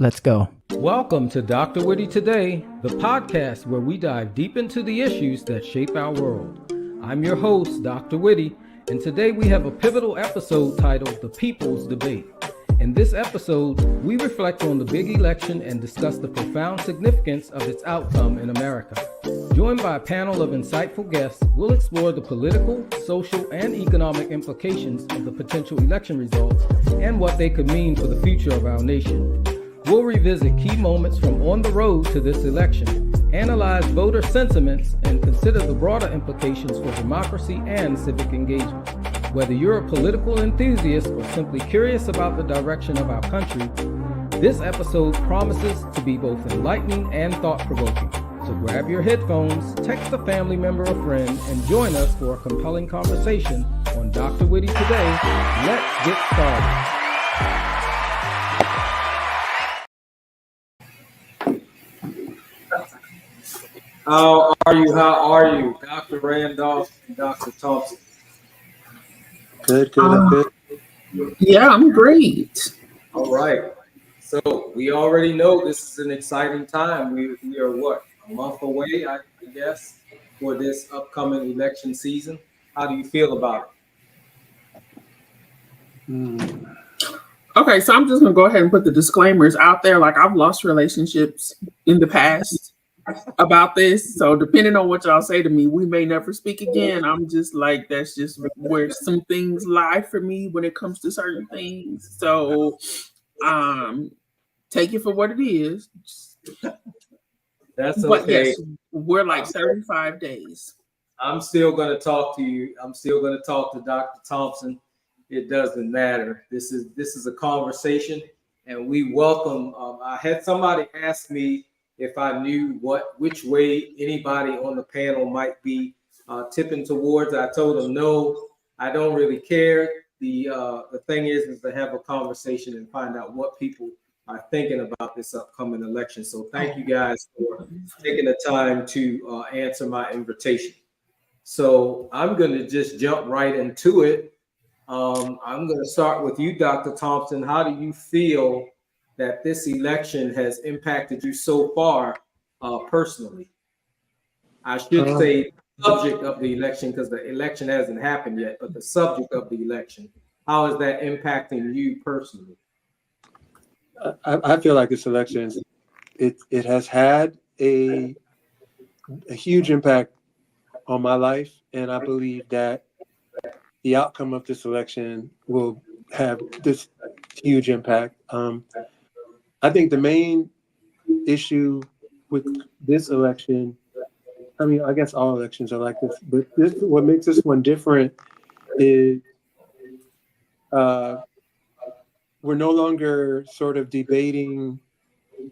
Let's go. Welcome to DrWhitty Today, the podcast where we dive deep into the issues that shape our world. I'm your host, Dr. Whitty, and today we have a pivotal episode titled The People's Debate. In this episode, we reflect on the big election and discuss the profound significance of its outcome in America. Joined by a panel of insightful guests, we'll explore the political, social, and economic implications of the potential election results and what they could mean for the future of our nation. We'll revisit key moments from on the road to this election, analyze voter sentiments, and consider the broader implications for democracy and civic engagement. Whether you're a political enthusiast or simply curious about the direction of our country, this episode promises to be both enlightening and thought-provoking. So grab your headphones, text a family member or friend, and join us for a compelling conversation on DrWhitty Today. Let's get started. How are you, Dr. Randolph and Dr. Thompson? Good. I'm good. Yeah, I'm great. All right. So we already know this is an exciting time. We are a month away, I guess, for this upcoming election season. How do you feel about it? Okay, so I'm just gonna go ahead and put the disclaimers out there. Like, I've lost relationships in the past about this, so depending on what y'all say to me, we may never speak again. I'm just like, that's just where some things lie for me when it comes to certain things. So take it for what it is. That's but okay. Yes, we're like 35 days. I'm still going to talk to you. I'm still going to talk to Dr. Thompson. It doesn't matter. This is a conversation, and we welcome. I had somebody ask me if I knew which way anybody on the panel might be tipping towards. I told them no, I don't really care. The thing is to have a conversation and find out what people are thinking about this upcoming election. So thank you guys for taking the time to answer my invitation. So I'm going to just jump right into it. I'm going to start with you, Dr. Thompson. How do you feel that this election has impacted you so far personally? I should say the subject of the election, because the election hasn't happened yet, but the subject of the election. How is that impacting you personally? I feel like this election, it has had a huge impact on my life, and I believe that the outcome of this election will have this huge impact. I think the main issue with this election, I mean, I guess all elections are like this, but what makes this one different is we're no longer sort of debating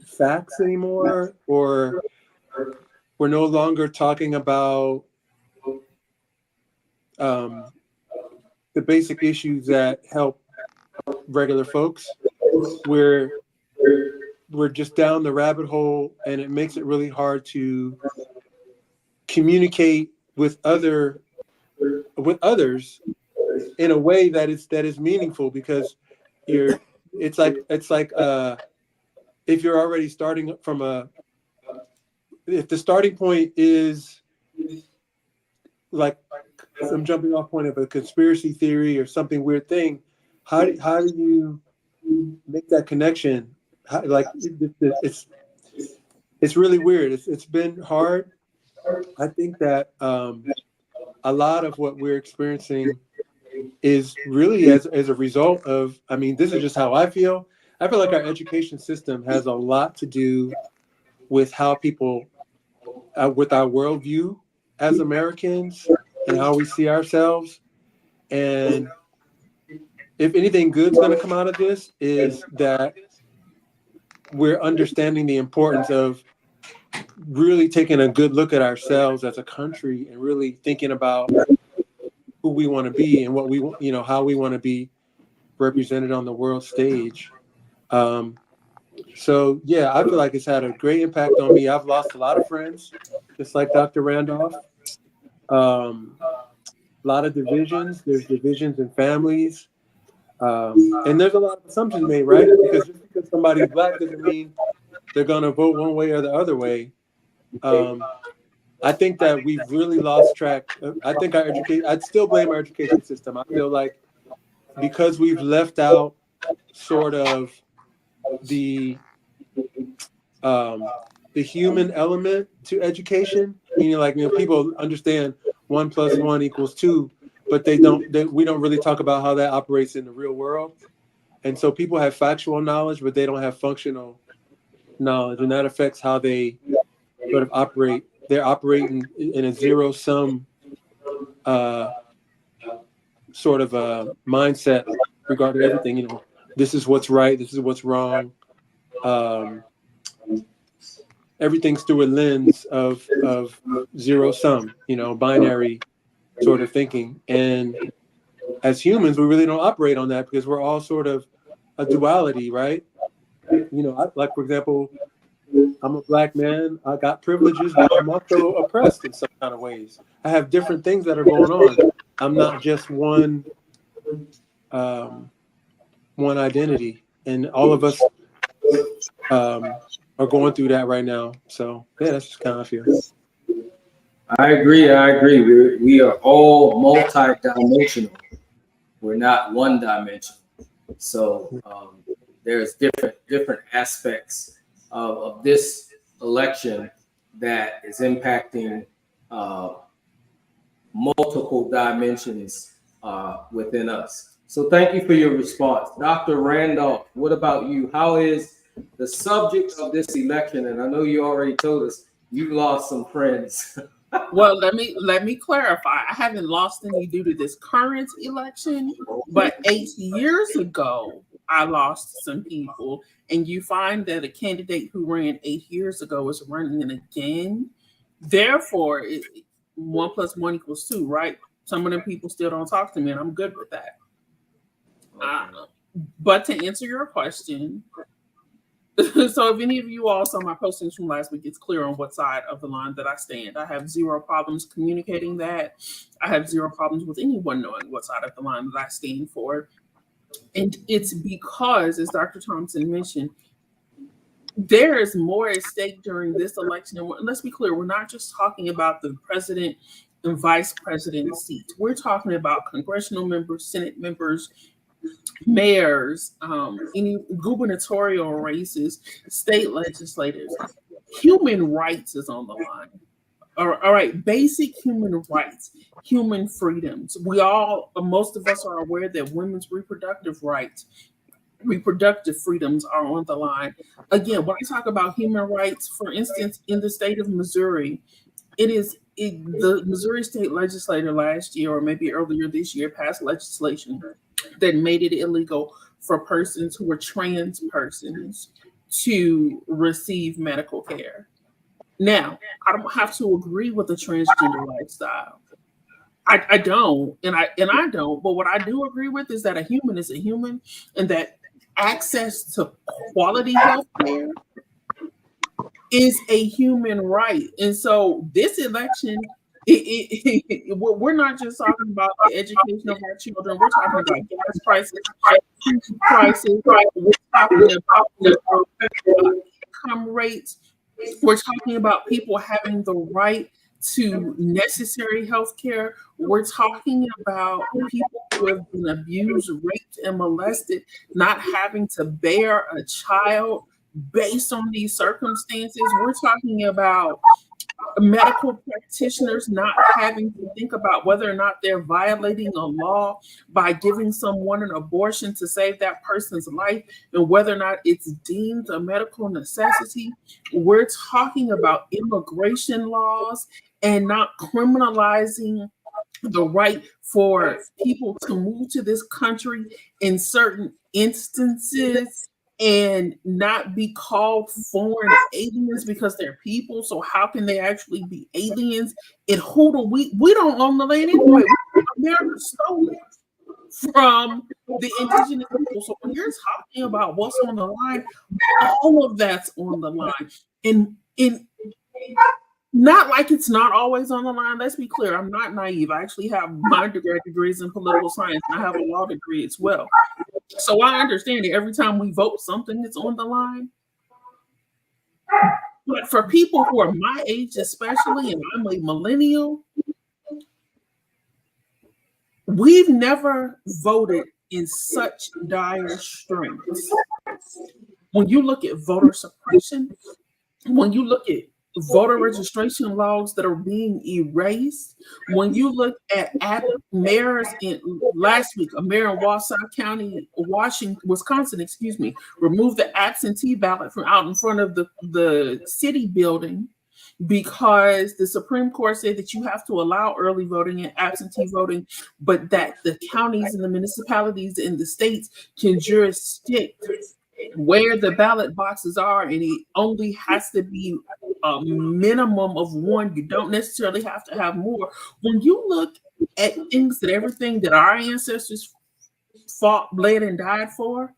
facts anymore, or we're no longer talking about the basic issues that help regular folks. We're just down the rabbit hole, and it makes it really hard to communicate with others in a way that is meaningful, because it's like if you're already starting from if the starting point is like some jumping off point of a conspiracy theory or something weird thing, how do you make that connection? It's really weird. It's been hard. I think that a lot of what we're experiencing is really as a result of, I mean, this is just how I feel. I feel like our education system has a lot to do with how people, with our worldview as Americans and how we see ourselves. And if anything good's going to come out of this, is that we're understanding the importance of really taking a good look at ourselves as a country and really thinking about who we want to be and what we want, how we want to be represented on the world stage. So yeah, I feel like it's had a great impact on me. I've lost a lot of friends, just like Dr. Randolph. A lot of divisions. There's divisions in families. And there's a lot of assumptions made, right? Because just because somebody's black doesn't mean they're going to vote one way or the other way. I think that we've really lost track. I think I'd still blame our education system. I feel like because we've left out sort of the human element to education, meaning like, people understand 1 + 1 = 2, but we don't really talk about how that operates in the real world. And so people have factual knowledge, but they don't have functional knowledge, and that affects how they sort of operate. They're operating in a zero-sum sort of a mindset regarding everything. This is what's right, this is what's wrong. Everything's through a lens of zero-sum, binary sort of thinking. And as humans, we really don't operate on that because we're all sort of a duality, right? Like, for example, I'm a black man. I got privileges, but I'm also oppressed in some kind of ways. I have different things that are going on. I'm not just one identity, and all of us are going through that right now. So yeah, that's just kind of how I feel. I agree. We are all multi-dimensional. We're not one-dimensional. So there's different aspects of this election that is impacting multiple dimensions within us. So thank you for your response. Dr. Randolph, what about you? How is the subject of this election? And I know you already told us you lost some friends. Well, let me clarify. I haven't lost any due to this current election, but 8 years ago, I lost some people. And you find that a candidate who ran 8 years ago is running again. Therefore, 1 + 1 = 2, right? Some of them people still don't talk to me, and I'm good with that. But to answer your question, so if any of you all saw my postings from last week, it's clear on what side of the line that I stand. I have zero problems communicating that. I have zero problems with anyone knowing what side of the line that I stand for. And it's because, as Dr. Thompson mentioned, there is more at stake during this election. And let's be clear, we're not just talking about the president and vice president seats. We're talking about congressional members, Senate members, mayors, any gubernatorial races, state legislators. Human rights is on the line. All right, basic human rights, human freedoms. Most of us are aware that women's reproductive rights, reproductive freedoms are on the line. Again, when I talk about human rights, for instance, in the state of Missouri, the Missouri state legislature last year, or maybe earlier this year, passed legislation that made it illegal for persons who are trans persons to receive medical care. Now, I don't have to agree with the transgender lifestyle. I don't, and I don't. But what I do agree with is that a human is a human, and that access to quality health care is a human right. And so this election, we're not just talking about the education of our children. We're talking about gas prices, we're talking about income rates. We're talking about people having the right to necessary health care. We're talking about people who have been abused, raped, and molested not having to bear a child based on these circumstances. We're talking about medical practitioners not having to think about whether or not they're violating a law by giving someone an abortion to save that person's life, and whether or not it's deemed a medical necessity. We're talking about immigration laws and not criminalizing the right for people to move to this country in certain instances and not be called foreign aliens because they're people. So how can they actually be aliens? And who do we don't own the land anyway. America stole it from the indigenous people. So when you're talking about what's on the line, all of that's on the line. And Not like it's not always on the line. Let's be clear. I'm not naive. I actually have my undergrad degrees in political science, and I have a law degree as well. So I understand that every time we vote, something is on the line. But for people who are my age, especially, and I'm a millennial, we've never voted in such dire straits. When you look at voter suppression, when you look at voter registration laws that are being erased, when you look at mayors in last week, a mayor in Wausau County, Wisconsin, removed the absentee ballot from out in front of the city building because the Supreme Court said that you have to allow early voting and absentee voting, but that the counties and the municipalities and the states can jurisdict where the ballot boxes are, and it only has to be a minimum of one. You don't necessarily have to have more. When you look at everything that our ancestors fought, bled, and died for,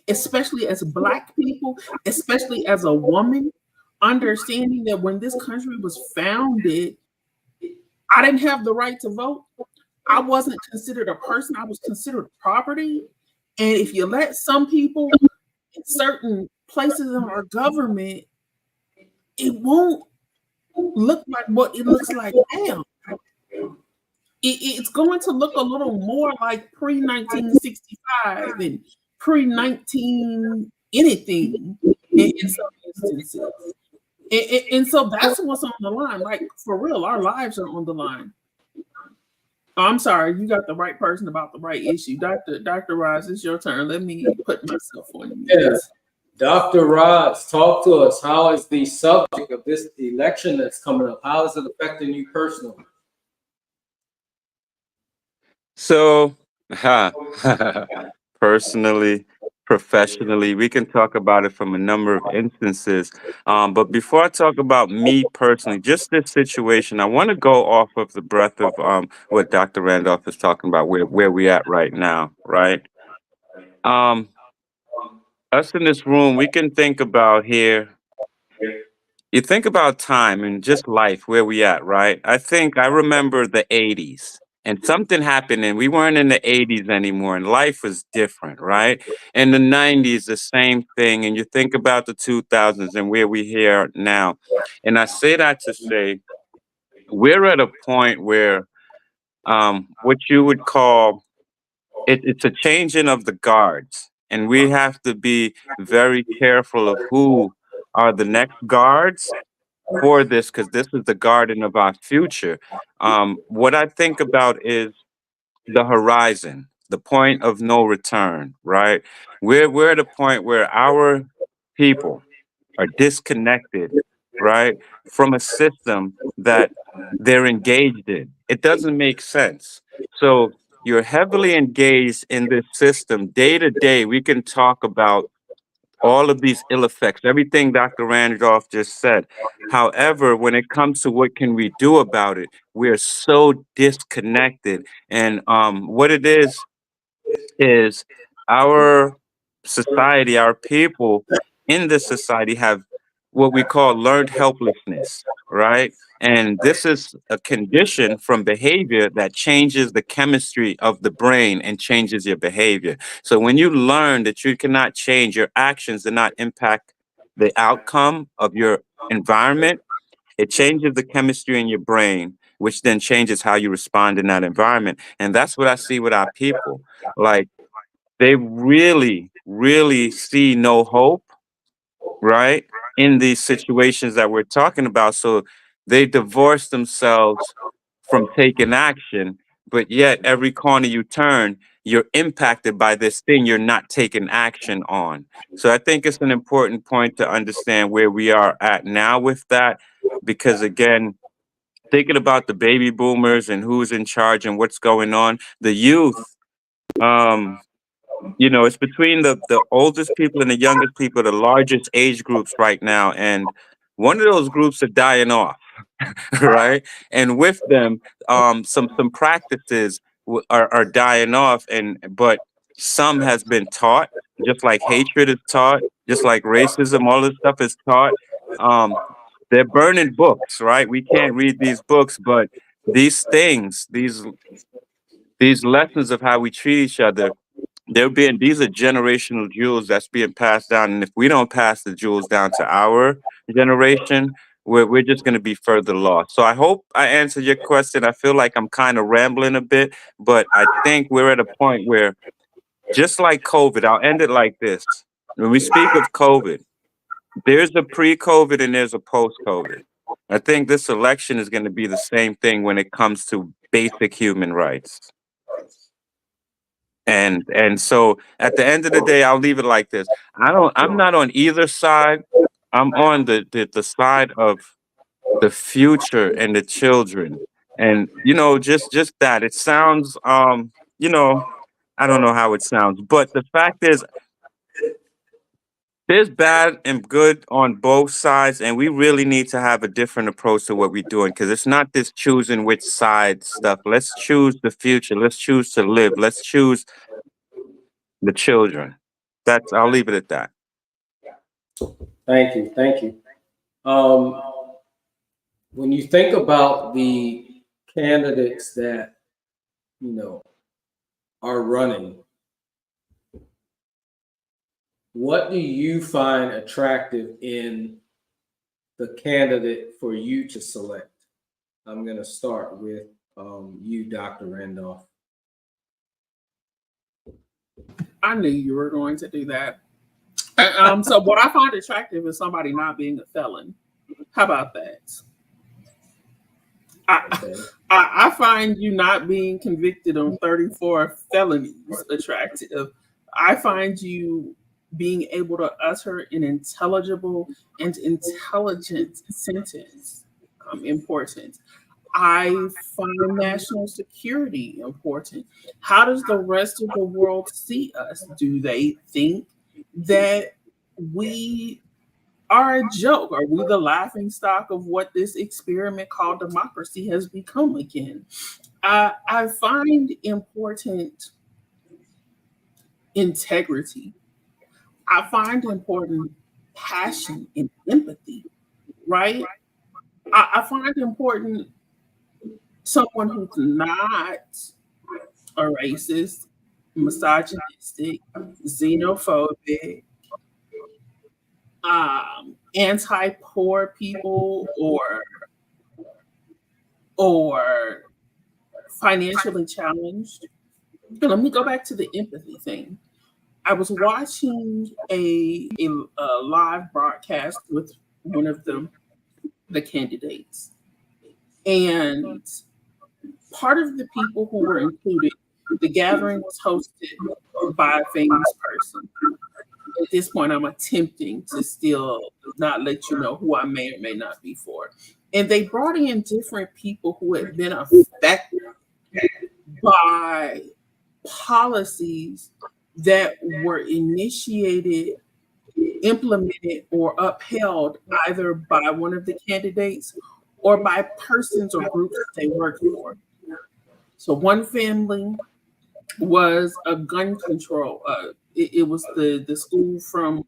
especially as Black people, especially as a woman, understanding that when this country was founded, I didn't have the right to vote. I wasn't considered a person. I was considered property. And if you let some people in certain places in our government, it won't look like what it looks like now. It's going to look a little more like pre-1965 and pre-19 anything in some instances. And so that's what's on the line. Like, for real, our lives are on the line. Oh, I'm sorry, you got the right person about the right issue. Dr. Roz, it's your turn. Let me put myself on you. Yes. Dr. Roz, talk to us. How is the subject of this election that's coming up, how is it affecting you personally? So, personally, professionally, we can talk about it from a number of instances. But before I talk about me personally, just this situation, I want to go off of the breadth of what Dr. Randolph is talking about, where we at right now, right? Us in this room, we can think about here. You think about time and just life, where we at, right? I remember the 80s. And something happened, and we weren't in the 80s anymore, and life was different, right? In the 90s, the same thing. And you think about the 2000s and where we here now. And I say that to say we're at a point where what you would call it's a changing of the guards. And we have to be very careful of who are the next guards for this, because this is the garden of our future. What I think about is the horizon, the point of no return, right? We're at a point where our people are disconnected, right, from a system that they're engaged in. It doesn't make sense. So you're heavily engaged in this system day to day. We can talk about all of these ill effects, everything Dr. Randolph just said. However, when it comes to what can we do about it, we're so disconnected. And what it is our society, our people in this society have what we call learned helplessness, right? And this is a condition from behavior that changes the chemistry of the brain and changes your behavior. So when you learn that you cannot change your actions, do not impact the outcome of your environment, it changes the chemistry in your brain, which then changes how you respond in that environment. And that's what I see with our people. Like, they really, really see no hope, right, in these situations that we're talking about. So they divorce themselves from taking action, but yet every corner you turn, you're impacted by this thing you're not taking action on. So I think it's an important point to understand where we are at now with that, because again, thinking about the baby boomers and who's in charge and what's going on, the youth, it's between the oldest people and the youngest people, the largest age groups right now. And one of those groups are dying off, right? And with them, some practices are dying off, but some has been taught, just like hatred is taught, just like racism, all this stuff is taught. they're burning books, right? We can't read these books, but these things, these lessons of how we treat each other, these are generational jewels that's being passed down. And if we don't pass the jewels down to our generation, we're just going to be further lost. So I hope I answered your question. I feel like I'm kind of rambling a bit, but I think we're at a point where, just like COVID, I'll end it like this. When we speak of COVID, there's a pre-COVID and there's a post-COVID. I think this election is going to be the same thing when it comes to basic human rights. And so at the end of the day, I'll leave it like this. I'm not on either side. I'm on the side of the future and the children. And just that. It sounds you know, I don't know how it sounds, but the fact is there's bad and good on both sides, and we really need to have a different approach to what we're doing, because it's not this choosing which side stuff. Let's choose the future. Let's choose to live. Let's choose the children. I'll leave it at that. Thank you. Thank you. When you think about the candidates that, are running, what do you find attractive in the candidate for you to select? I'm going to start with you, Dr. Randolph. I knew you were going to do that. So what I find attractive is somebody not being a felon. How about that? I find you not being convicted on 34 felonies attractive. I find you being able to utter an intelligible and intelligent sentence important. I find national security important. How does the rest of the world see us? Do they think that we are a joke? Are we the laughing stock of what this experiment called democracy has become again? I find important integrity. I find important passion and empathy, right? I find important someone who's not a racist, misogynistic, xenophobic, anti-poor people, or financially challenged. And let me go back to the empathy thing. I was watching a live broadcast with one of the candidates, and part of the people who were included, the gathering was hosted by a famous person. At this point, I'm attempting to still not let you know who I may or may not be for. And they brought in different people who had been affected by policies that were initiated, implemented, or upheld either by one of the candidates or by persons or groups that they worked for. So one family was a gun control. It was the school from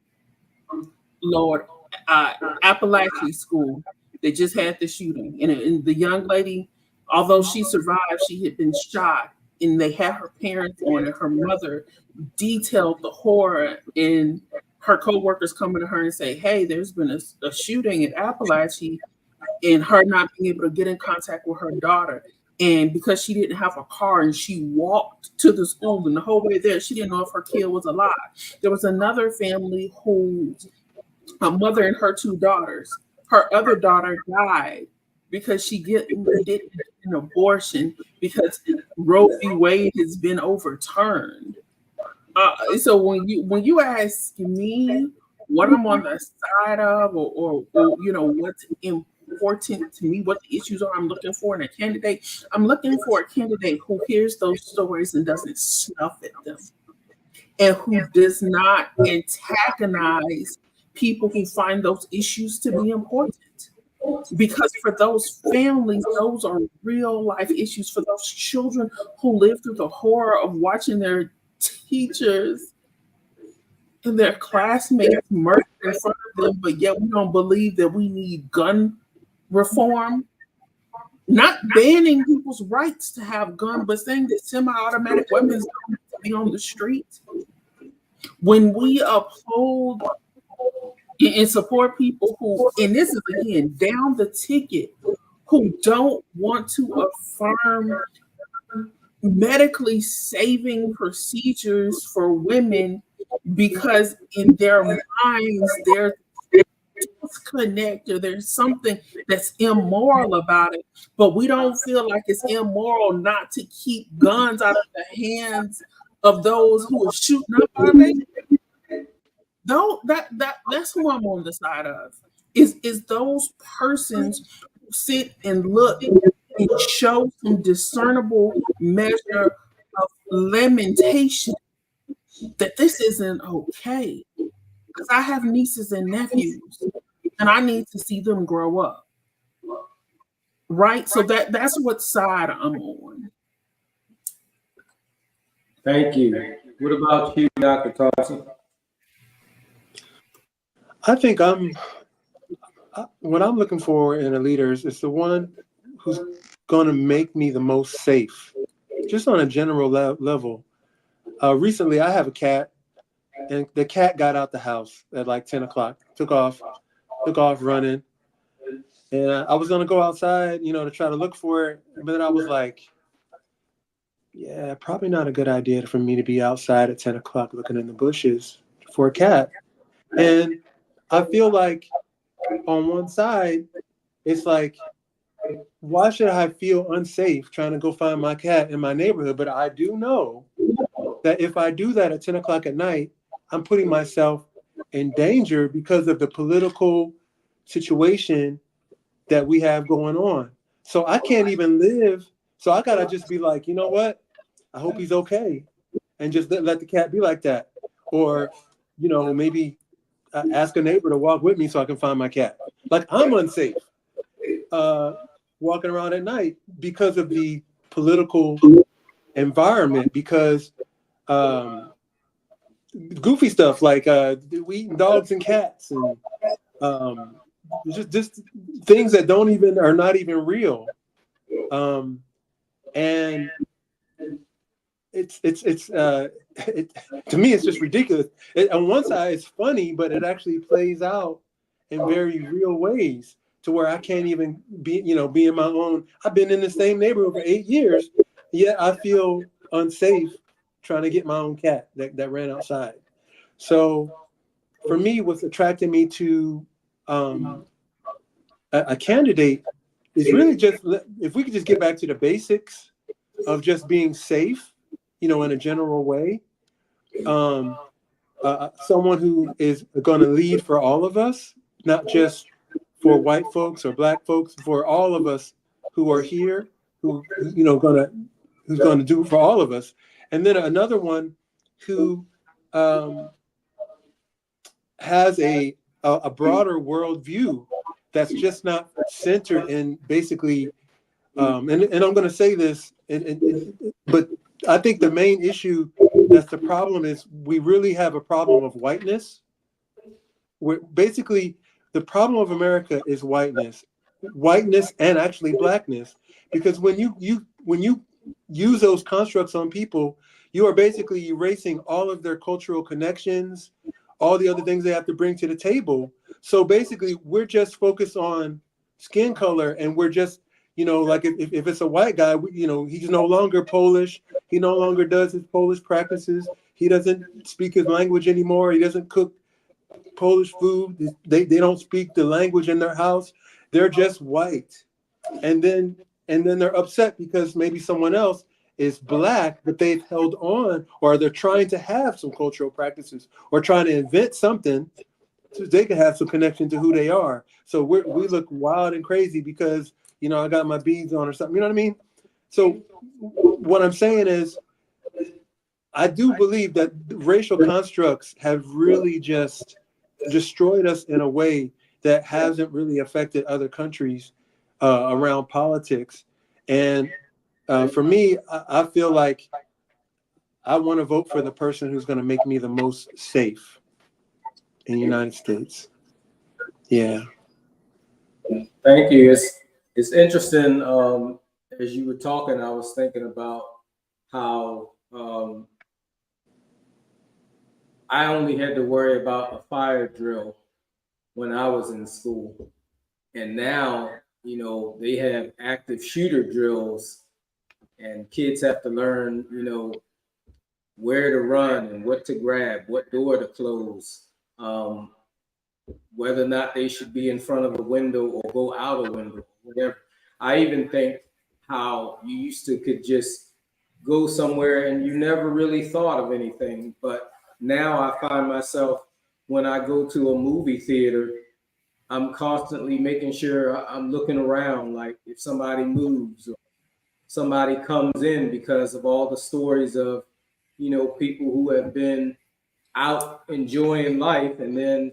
Lord Appalachia School. They just had the shooting, and the young lady, although she survived, she had been shot, and they had her parents on it. Her mother detailed the horror, and her co-workers coming to her and say, "Hey, there's been a shooting at Appalachia," and her not being able to get in contact with her daughter. And because she didn't have a car and she walked to the school, and the whole way there, she didn't know if her kid was alive. There was another family whose mother and her two daughters, her other daughter died because she didn't get an abortion because Roe v. Wade has been overturned. So when you ask me what I'm on the side of, or what's important to me, what the issues are I'm looking for in a candidate, I'm looking for a candidate who hears those stories and doesn't snuff at them, and who does not antagonize people who find those issues to be important. Because for those families, those are real life issues. For those children who live through the horror of watching their teachers and their classmates murdered in front of them, but yet we don't believe that we need gun reform. Not banning people's rights to have guns, but saying that semi-automatic weapons don't need to be on the street. When we uphold and support people who, and this is again down the ticket, who don't want to affirm medically saving procedures for women because in their minds there's disconnect or there's something that's immoral about it, but we don't feel like it's immoral not to keep guns out of the hands of those who are shooting up our nation. No, that's who I'm on the side of. Is those persons who sit and look and show some discernible measure of lamentation that this isn't okay. Because I have nieces and nephews, and I need to see them grow up. Right? So that's what side I'm on. Thank you. What about you, Dr. Thompson? I think what I'm looking for in a leader is the one who's going to make me the most safe, just on a general level. Recently, I have a cat, and the cat got out the house at like 10 o'clock, took off running. And I was going to go outside, to try to look for it. But then I was like, yeah, probably not a good idea for me to be outside at 10 o'clock looking in the bushes for a cat. And I feel like on one side, it's like, why should I feel unsafe trying to go find my cat in my neighborhood? But I do know that if I do that at 10 o'clock at night, I'm putting myself in danger because of the political situation that we have going on. So I can't even live. So I got to just be like, you know what? I hope he's okay. And just let the cat be like that. Or, maybe ask a neighbor to walk with me so I can find my cat. Like, I'm unsafe walking around at night because of the political environment, because goofy stuff like we eating dogs and cats and just things that are not even real. And to me, it's just ridiculous. On one side, it's funny, but it actually plays out in very real ways to where I can't even be in my own. I've been in the same neighborhood for 8 years, yet I feel unsafe trying to get my own cat that ran outside. So for me, what's attracting me to a candidate is really just, if we could just get back to the basics of just being safe, in a general way. Someone who is going to lead for all of us, not just for white folks or black folks, for all of us who are here, who's going to do for all of us. And then another one who has a broader worldview that's just not centered in basically, and I'm going to say this, but I think the main issue that's the problem is we really have a problem of whiteness. Where basically the problem of America is whiteness and actually blackness, because when you use those constructs on people, you are basically erasing all of their cultural connections, all the other things they have to bring to the table. So basically, we're just focused on skin color, and we're just, like if it's a white guy, he's no longer Polish. He no longer does his Polish practices. He doesn't speak his language anymore. He doesn't cook Polish food. They don't speak the language in their house. They're just white. And then they're upset because maybe someone else is black, but they've held on, or they're trying to have some cultural practices or trying to invent something so they can have some connection to who they are. So we look wild and crazy because, I got my beads on or something. You know what I mean? So what I'm saying is, I do believe that racial constructs have really just destroyed us in a way that hasn't really affected other countries around politics. And for me, I feel like I want to vote for the person who's going to make me the most safe. in the United States. Yeah. Thank you. It's interesting. As you were talking, I was thinking about how I only had to worry about a fire drill when I was in school, and now they have active shooter drills, and kids have to learn where to run and what to grab, what door to close, whether or not they should be in front of a window or go out a window, whatever. I even think how you used to could just go somewhere and you never really thought of anything. But now I find myself, when I go to a movie theater, I'm constantly making sure I'm looking around, like if somebody moves or somebody comes in, because of all the stories of, people who have been out enjoying life, and then,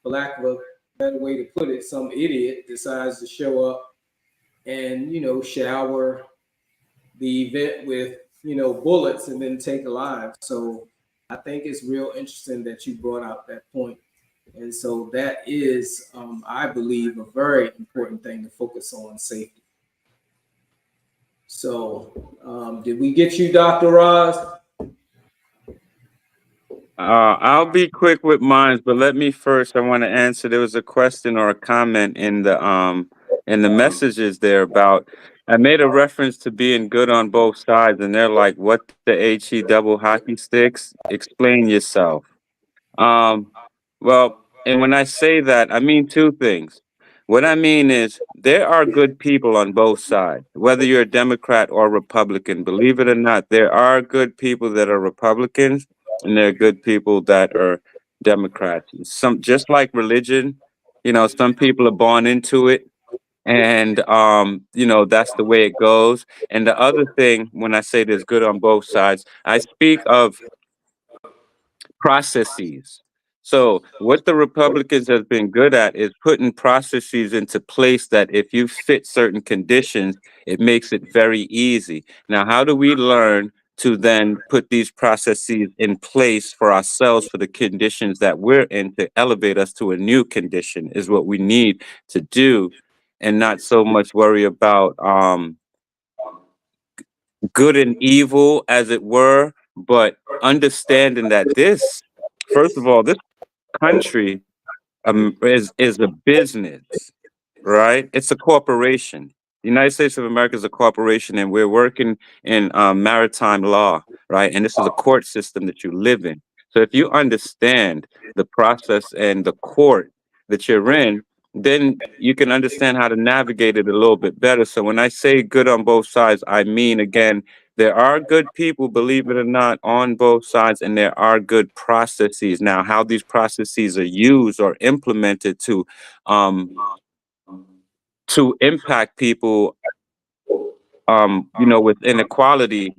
for lack of a better way to put it, some idiot decides to show up and shower the event with bullets and then take a life. So I think it's real interesting that you brought out that point, and so that is, I believe, a very important thing to focus on: safety. So did we get you, Dr. Roz? I'll be quick with mine, but let me first. I want to answer. There was a question or a comment in the messages there about. I made a reference to being good on both sides, and they're like, "What the he double hockey sticks? Explain yourself." Um, well, and when I say that, I mean two things. What I mean is there are good people on both sides, whether you're a Democrat or Republican. Believe it or not, there are good people that are Republicans, and there are good people that are Democrats. Some, just like religion, some people are born into it, and that's the way it goes. And the other thing, when I say there's good on both sides, I speak of processes. So what the Republicans have been good at is putting processes into place that if you fit certain conditions, it makes it very easy. Now, how do we learn to then put these processes in place for ourselves for the conditions that we're in to elevate us to a new condition is what we need to do, and not so much worry about good and evil, as it were, but understanding that this, first of all, this country is a business, right? It's a corporation. The United States of America is a corporation, and we're working in maritime law, right? And this is a court system that you live in. So if you understand the process and the court that you're in, then you can understand how to navigate it a little bit better. So when I say good on both sides, I mean, again, there are good people, believe it or not, on both sides, and there are good processes. Now, how these processes are used or implemented to impact people, with inequality,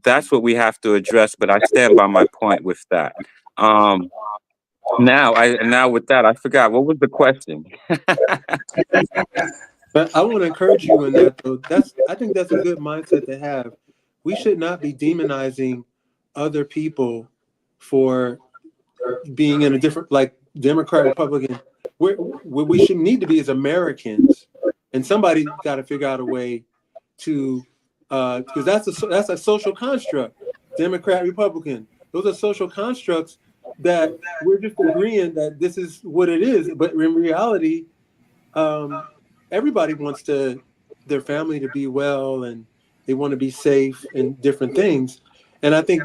that's what we have to address. But I stand by my point with that. Now with that, I forgot what was the question. But I want to encourage you in that, though. I think that's a good mindset to have. We should not be demonizing other people for being in a different, like Democrat, Republican. Where we should need to be as Americans, and somebody got to figure out a way to, because that's a social construct. Democrat, Republican, those are social constructs that we're just agreeing that this is what it is. But in reality, everybody wants their family to be well, and they want to be safe and different things. And I think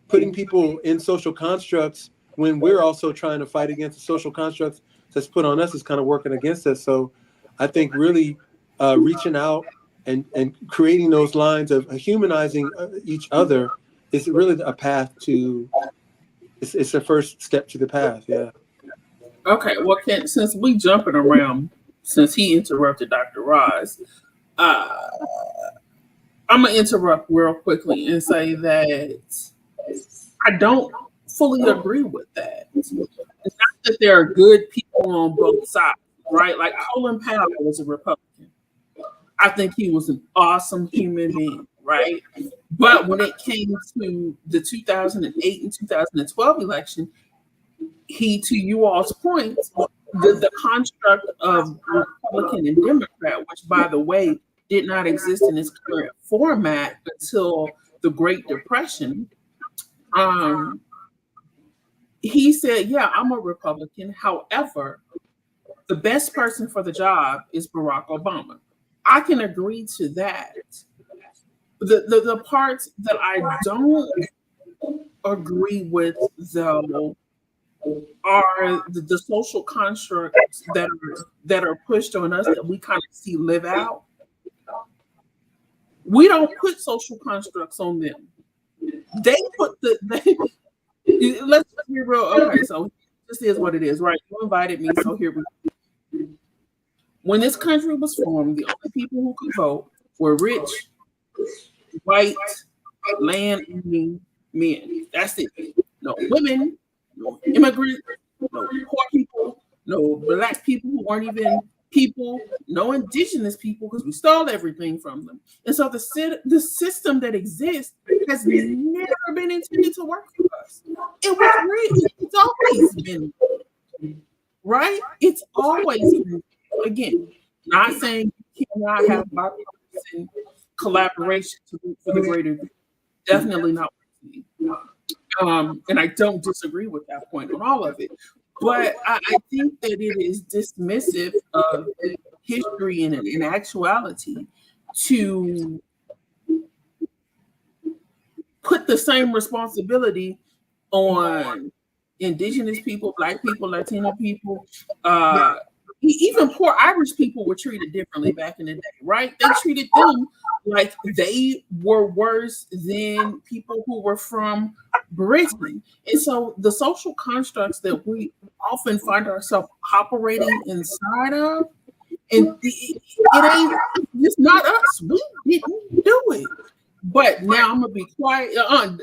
putting people in social constructs when we're also trying to fight against the social constructs that's put on us is kind of working against us. So I think really reaching out and creating those lines of humanizing each other is really a path to, it's the first step to the path. Yeah. Okay, well, since we jumping around, since he interrupted Dr. Roz, I'm gonna interrupt real quickly and say that I don't fully agree with that. It's not that there are good people on both sides, right? Like Colin Powell was a Republican. I think he was an awesome human being, right? But when it came to the 2008 and 2012 election, to you all's point, the construct of Republican and Democrat, which, by the way, did not exist in its current format until the Great Depression. He said, yeah, I'm a Republican. However, the best person for the job is Barack Obama. I can agree to that. The parts that I don't agree with, though, are the social constructs that are pushed on us that we kind of see live out. We don't put social constructs on them. They put let's be real. Okay, so this is what it is, right? You invited me, so here we go. When this country was formed, the only people who could vote were rich, white, land-owning men. That's it. No women, no immigrants, no poor people, no black people who weren't even people, no indigenous people, because we stole everything from them. And so the system that exists has never been intended to work for us. It was real. It's always been, right? It's always been. Again, not saying you cannot have bipartisan collaboration for the greater good. Definitely not. And I don't disagree with that point on all of it. But I think that it is dismissive of history and in actuality to put the same responsibility on indigenous people, black people, Latino people, even poor Irish people were treated differently back in the day, right? They treated them like they were worse than people who were from Britain. And so the social constructs that we often find ourselves operating inside of, and it ain't, it's not us. We didn't do it. But now I'm gonna be quiet.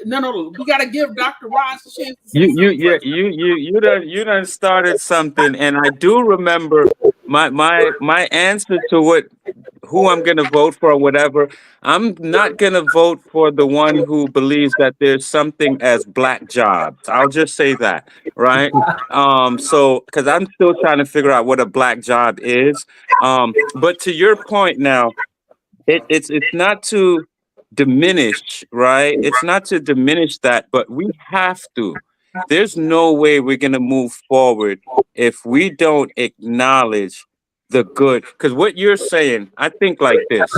No. We gotta give Dr. Ross a chance to say You done started something, and I do remember my answer to who I'm gonna vote for or whatever. I'm not gonna vote for the one who believes that there's something as black jobs. I'll just say that, right? So because I'm still trying to figure out what a black job is. But to your point now, it's not to diminish, right? It's not to diminish that, but we have to. There's no way we're going to move forward if we don't acknowledge the good. Because what you're saying, I think like this.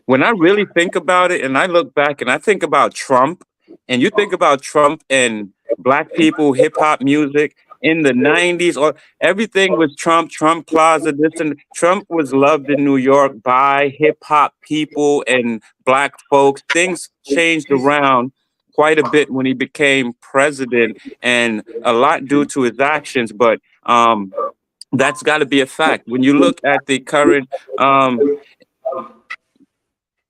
When I really think about it and I look back and I think about Trump, and you think about Trump and black people, hip hop music in the 90s, or everything was Trump Plaza, this, and Trump was loved in New York by hip hop people and black folks. Things changed around quite a bit when he became president, and a lot due to his actions, but that's got to be a fact. When you look at the current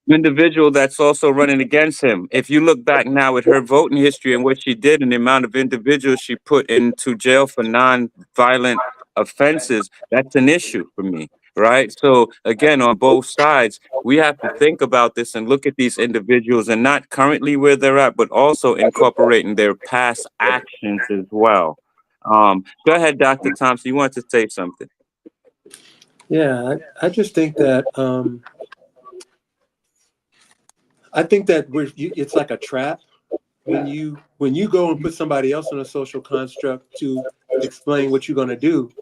individual that's also running against him, if you look back now at her voting history and what she did and the amount of individuals she put into jail for non-violent offenses, that's an issue for me, right? So again, on both sides, we have to think about this and look at these individuals and not currently where they're at, but also incorporating their past actions as well. Go ahead, Dr. Thompson. You want to say something? Yeah, I just think that it's like a trap when you go and put somebody else on a social construct to explain what you're going to do.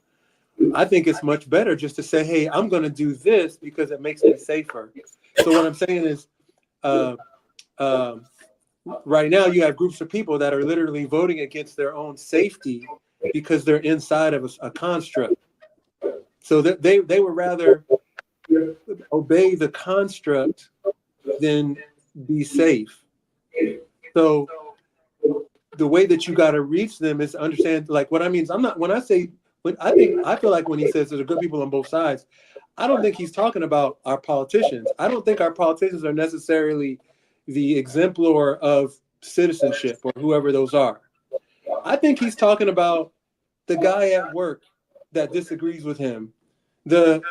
I think it's much better just to say, hey, I'm going to do this because it makes me safer. So what I'm saying is, right now you have groups of people that are literally voting against their own safety because they're inside of a construct. So that they would rather obey the construct than be safe. So the way that you got to reach them is understand, like, what I mean is I feel like when he says there's good people on both sides, I don't think he's talking about our politicians. I don't think our politicians are necessarily the exemplar of citizenship or whoever those are. I think he's talking about the guy at work that disagrees with him, the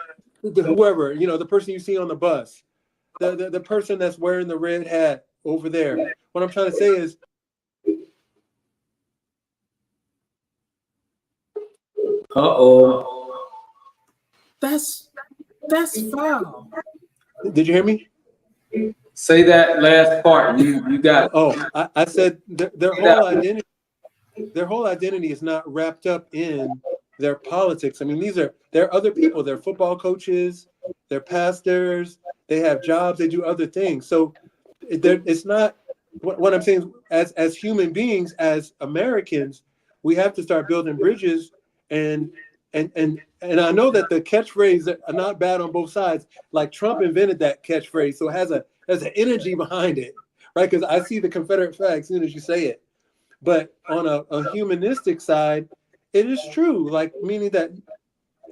whoever, the person you see on the bus, the person that's wearing the red hat over there. What I'm trying to say is, Uh-oh. That's foul. Did you hear me? Say that last part. You got. I said their whole identity is not wrapped up in their politics. I mean, they're other people. They're football coaches, they're pastors, they have jobs, they do other things. So it's not what I'm saying. As human beings, as Americans, we have to start building bridges. And I know that the catchphrase are not bad on both sides. Like Trump invented that catchphrase, so it has an energy behind it, right? Because I see the Confederate flag as soon as you say it. But on a humanistic side, it is true. Like, meaning that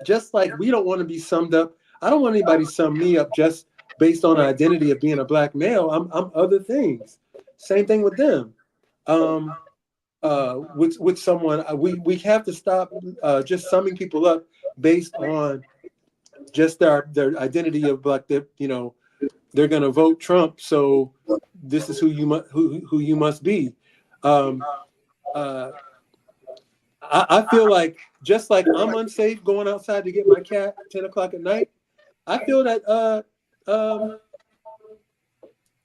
just like we don't want to be summed up, I don't want anybody to sum me up just based on an identity of being a black male. I'm other things. Same thing with them. With someone, we have to stop just summing people up based on just their identity of like they're going to vote Trump, so this is who you must be. I feel like just like I'm unsafe going outside to get my cat at 10 o'clock at night, I feel that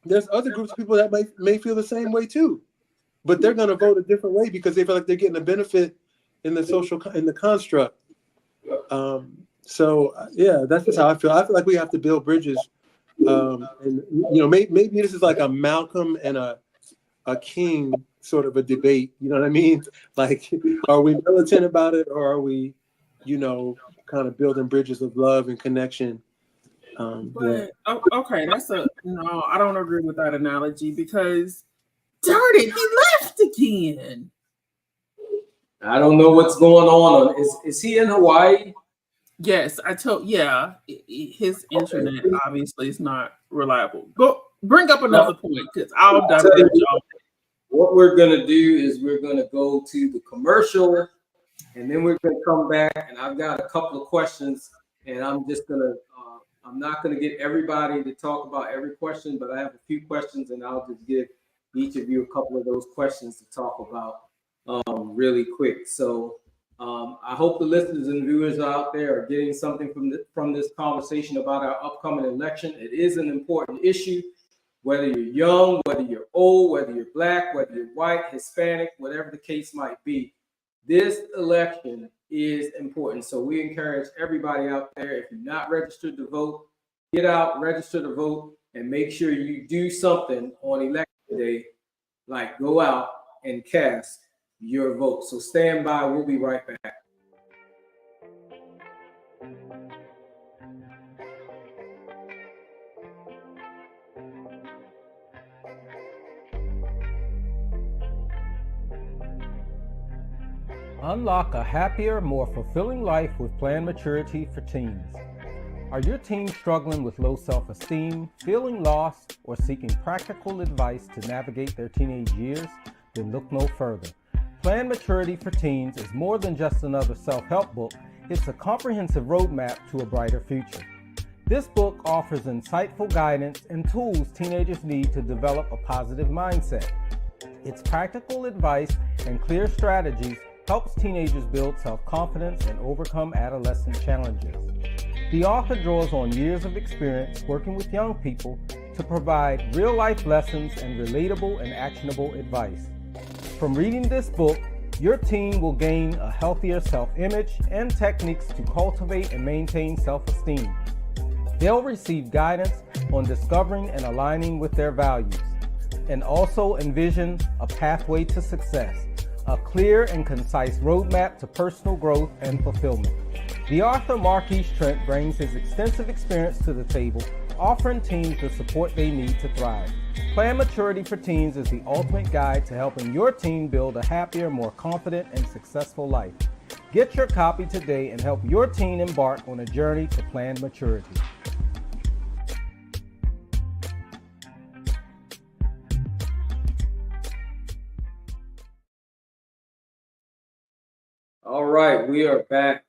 there's other groups of people that may feel the same way too, but they're going to vote a different way because they feel like they're getting a benefit in the construct. So yeah, that's just how I feel. I feel like we have to build bridges, and maybe this is like a Malcolm and a King sort of a debate. You know what I mean? Like, are we militant about it, or are we, kind of building bridges of love and connection? Okay, no, I don't agree with that analogy because, darn it, he left again. I don't know what's going on. Is he in Hawaii? Yes, his internet obviously is not reliable. Go bring up another point because I'll diverge y'all. What we're gonna do is we're gonna go to the commercial, and then we're gonna come back. And I've got a couple of questions, and I'm just gonna. I'm not gonna get everybody to talk about every question, but I have a few questions, and I'll just give each of you a couple of those questions to talk about really quick. So I hope the listeners and viewers out there are getting something from this conversation about our upcoming election. It is an important issue, whether you're young, whether you're old, whether you're black, whether you're white, Hispanic, whatever the case might be. This election is important. So we encourage everybody out there, if you're not registered to vote, get out, register to vote, and make sure you do something on election day, like go out and cast your vote. So stand by. We'll be right back. Unlock a happier, more fulfilling life with Plan Maturity for Teens. Are your teens struggling with low self-esteem, feeling lost, or seeking practical advice to navigate their teenage years? Then look no further. Plan Maturity for Teens is more than just another self-help book. It's a comprehensive roadmap to a brighter future. This book offers insightful guidance and tools teenagers need to develop a positive mindset. Its practical advice and clear strategies helps teenagers build self-confidence and overcome adolescent challenges. The author draws on years of experience working with young people to provide real-life lessons and relatable and actionable advice. From reading this book, your teen will gain a healthier self-image and techniques to cultivate and maintain self-esteem. They'll receive guidance on discovering and aligning with their values, and also envision a pathway to success. A clear and concise roadmap to personal growth and fulfillment. The author Marquise Trent brings his extensive experience to the table, offering teens the support they need to thrive. Plan Maturity for Teens is the ultimate guide to helping your teen build a happier, more confident, and successful life. Get your copy today and help your teen embark on a journey to planned maturity. All right, we are back.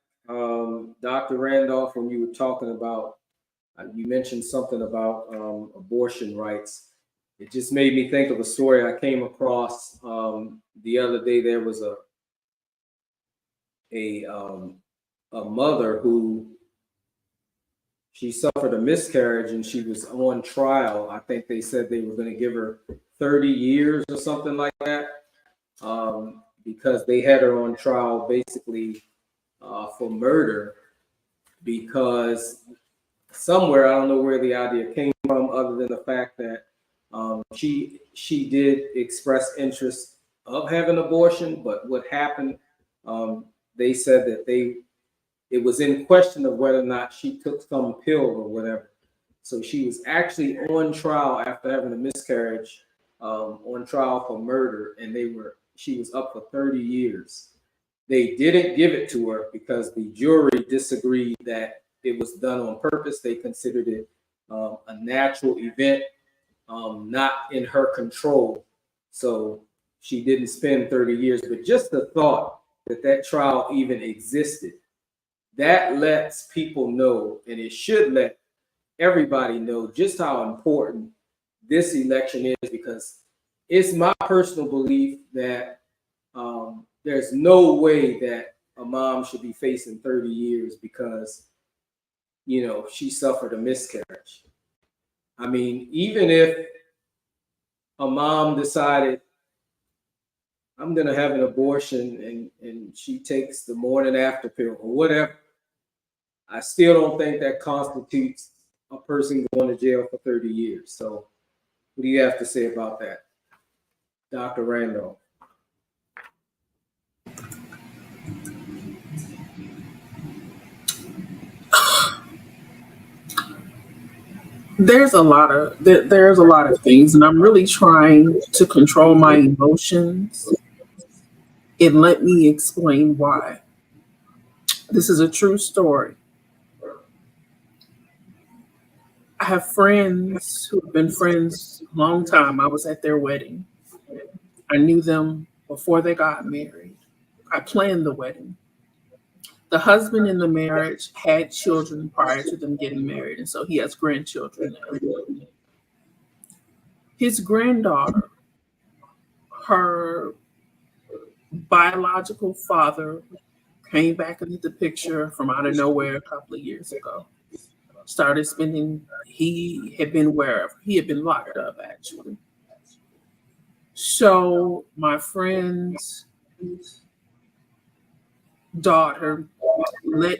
Dr. Randolph, when you were talking about, you mentioned something about abortion rights. It just made me think of a story I came across the other day. There was a a mother who she suffered a miscarriage and she was on trial. I think they said they were going to give her 30 years or something like that, because they had her on trial basically for murder, because somewhere, I don't know where the idea came from, other than the fact that she did express interest of having an abortion, but what happened, they said that it was in question of whether or not she took some pill or whatever. So she was actually on trial after having a miscarriage, on trial for murder, and she was up for 30 years. They didn't give it to her because the jury disagreed that it was done on purpose. They considered it a natural event, not in her control. So she didn't spend 30 years, but just the thought that trial even existed, that lets people know, and it should let everybody know just how important this election is, because it's my personal belief that there's no way that a mom should be facing 30 years because, she suffered a miscarriage. I mean, even if a mom decided, I'm going to have an abortion, and she takes the morning after pill or whatever, I still don't think that constitutes a person going to jail for 30 years. So what do you have to say about that, Dr. Randolph? There's a lot of things, and I'm really trying to control my emotions. And let me explain why. This is a true story. I have friends who have been friends a long time. I was at their wedding. I knew them before they got married. I planned the wedding. The husband in the marriage had children prior to them getting married, and so he has grandchildren now. His granddaughter, her biological father came back into the picture from out of nowhere a couple of years ago. Started spending, he had been wherever. He had been locked up, actually. So my friend's daughter let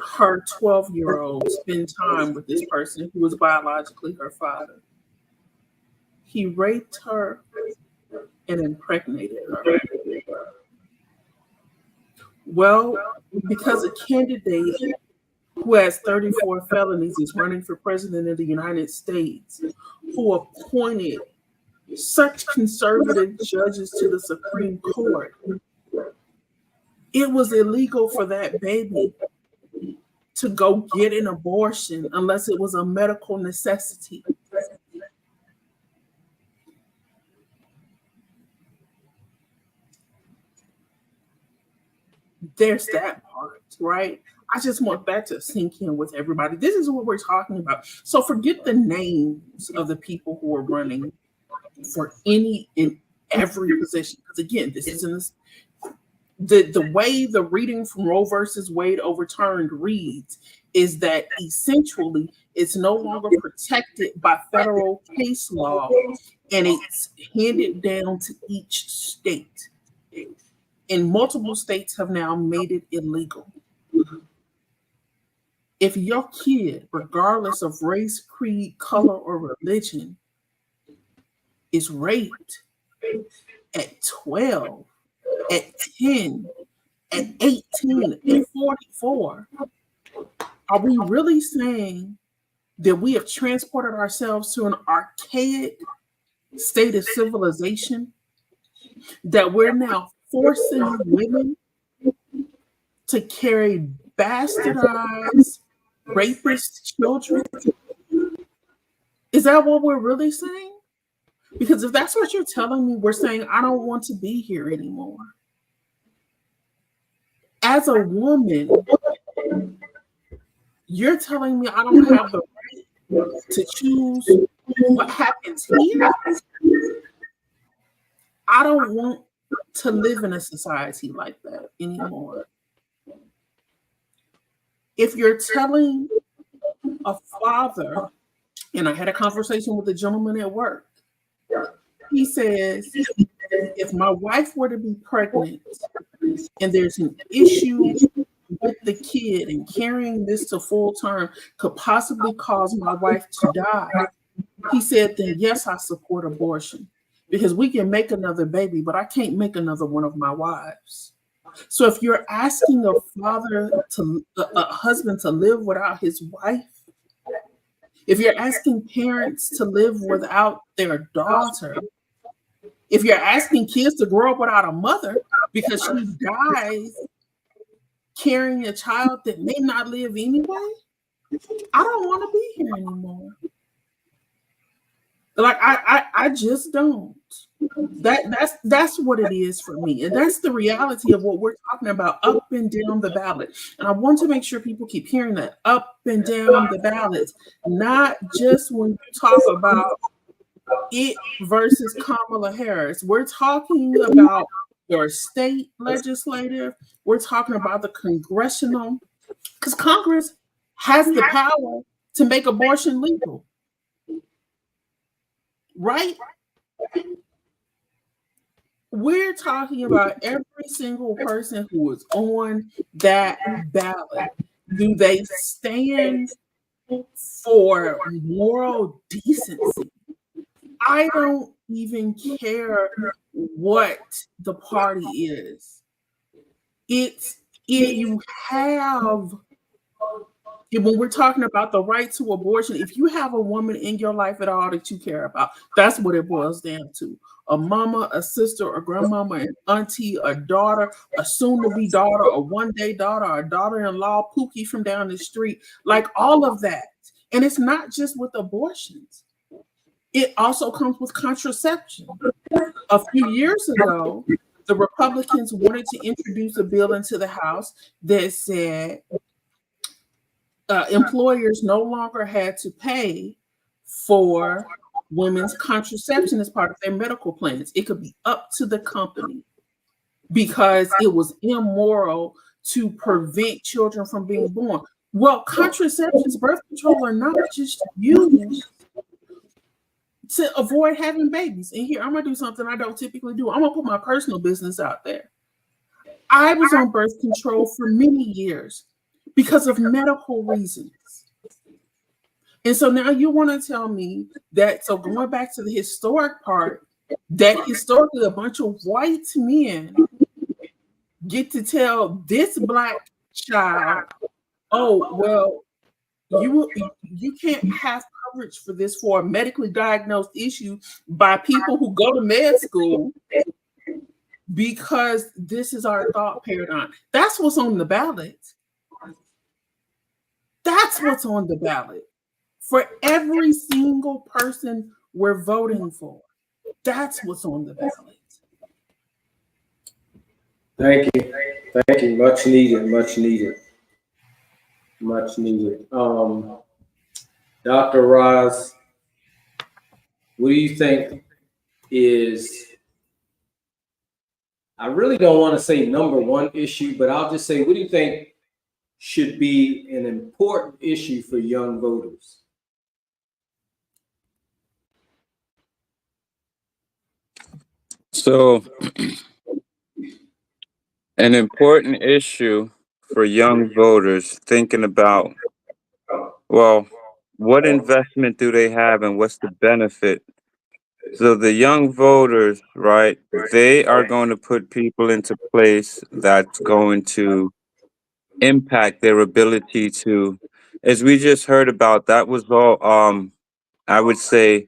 her 12-year-old spend time with this person who was biologically her father. He raped her and impregnated her. Well, because a candidate who has 34 felonies is running for president of the United States, who appointed such conservative judges to the Supreme Court, it was illegal for that baby to go get an abortion unless it was a medical necessity. There's that part, right? I just want that to sink in with everybody. This is what we're talking about. So forget the names of the people who are running for any and every position. Because again, this isn't the way the reading from Roe versus Wade overturned reads is that essentially it's no longer protected by federal case law, and it's handed down to each state. And multiple states have now made it illegal. If your kid, regardless of race, creed, color, or religion, is raped at 12, at 10, at 18, at 44, are we really saying that we have transported ourselves to an archaic state of civilization, that we're now forcing women to carry bastardized, rapist children? Is that what we're really saying? Because if that's what you're telling me, we're saying, I don't want to be here anymore. As a woman, you're telling me I don't have the right to choose what happens here? I don't want to live in a society like that anymore. If you're telling a father, and I had a conversation with a gentleman at work, he says, if my wife were to be pregnant and there's an issue with the kid and carrying this to full term could possibly cause my wife to die, he said, then yes, I support abortion because we can make another baby, but I can't make another one of my wives. So if you're asking a husband to live without his wife, if you're asking parents to live without their daughter, if you're asking kids to grow up without a mother because she dies carrying a child that may not live anyway, I don't want to be here anymore. Like I just don't. That's what it is for me. And that's the reality of what we're talking about up and down the ballot. And I want to make sure people keep hearing that up and down the ballot, not just when you talk about it versus Kamala Harris. We're talking about your state legislative. We're talking about the congressional, because Congress has the power to make abortion legal. Right? We're talking about every single person who is on that ballot. Do they stand for moral decency? I don't even care what the party is. When we're talking about the right to abortion, if you have a woman in your life at all that you care about, that's what it boils down to. A mama, a sister, a grandmama, an auntie, a daughter, a soon-to-be daughter, a one-day daughter, a daughter-in-law, Pookie from down the street, like all of that. And it's not just with abortions. It also comes with contraception. A few years ago, the Republicans wanted to introduce a bill into the House that said employers no longer had to pay for women's contraception as part of their medical plans. It could be up to the company because it was immoral to prevent children from being born. Well, contraceptions, birth control are not just used to avoid having babies. And here, I'm going to do something I don't typically do. I'm going to put my personal business out there. I was on birth control for many years because of medical reasons. And so now you want to tell me that, so going back to the historic part, that historically a bunch of white men get to tell this Black child, oh, well, you can't have coverage for this for a medically diagnosed issue by people who go to med school because this is our thought paradigm. That's what's on the ballot. That's what's on the ballot. For every single person we're voting for, that's what's on the ballot. Thank you. Thank you. Much needed. Much needed. Much needed. Dr. Roz, what do you think is, I really don't want to say number one issue, but I'll just say, what do you think should be an important issue for young voters? So, an important issue for young voters thinking about, well, what investment do they have and what's the benefit? So the young voters, right, they are going to put people into place that's going to impact their ability to, as we just heard about, that was all, I would say,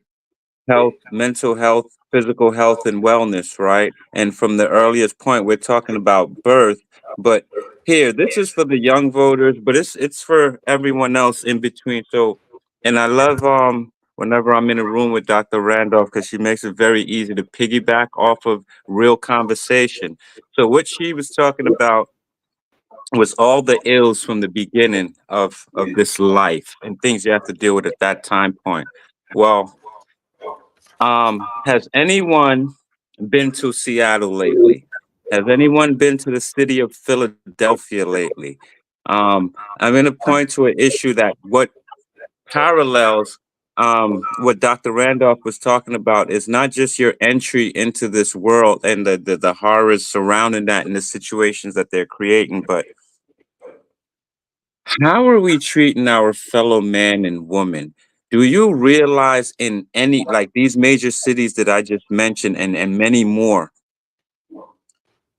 health, mental health, physical health, and wellness, right? And from the earliest point, we're talking about birth, but here, this is for the young voters, but it's for everyone else in between. So, and I love whenever I'm in a room with Dr. Randolph because she makes it very easy to piggyback off of real conversation. So what she was talking about was all the ills from the beginning of this life and things you have to deal with at that time point. Well, has anyone been to Seattle lately? Has anyone been to the city of Philadelphia lately? I'm going to point to an issue that what parallels what Dr. Randolph was talking about is not just your entry into this world and the horrors surrounding that and the situations that they're creating, but how are we treating our fellow man and woman? Do you realize in any like these major cities that I just mentioned and many more,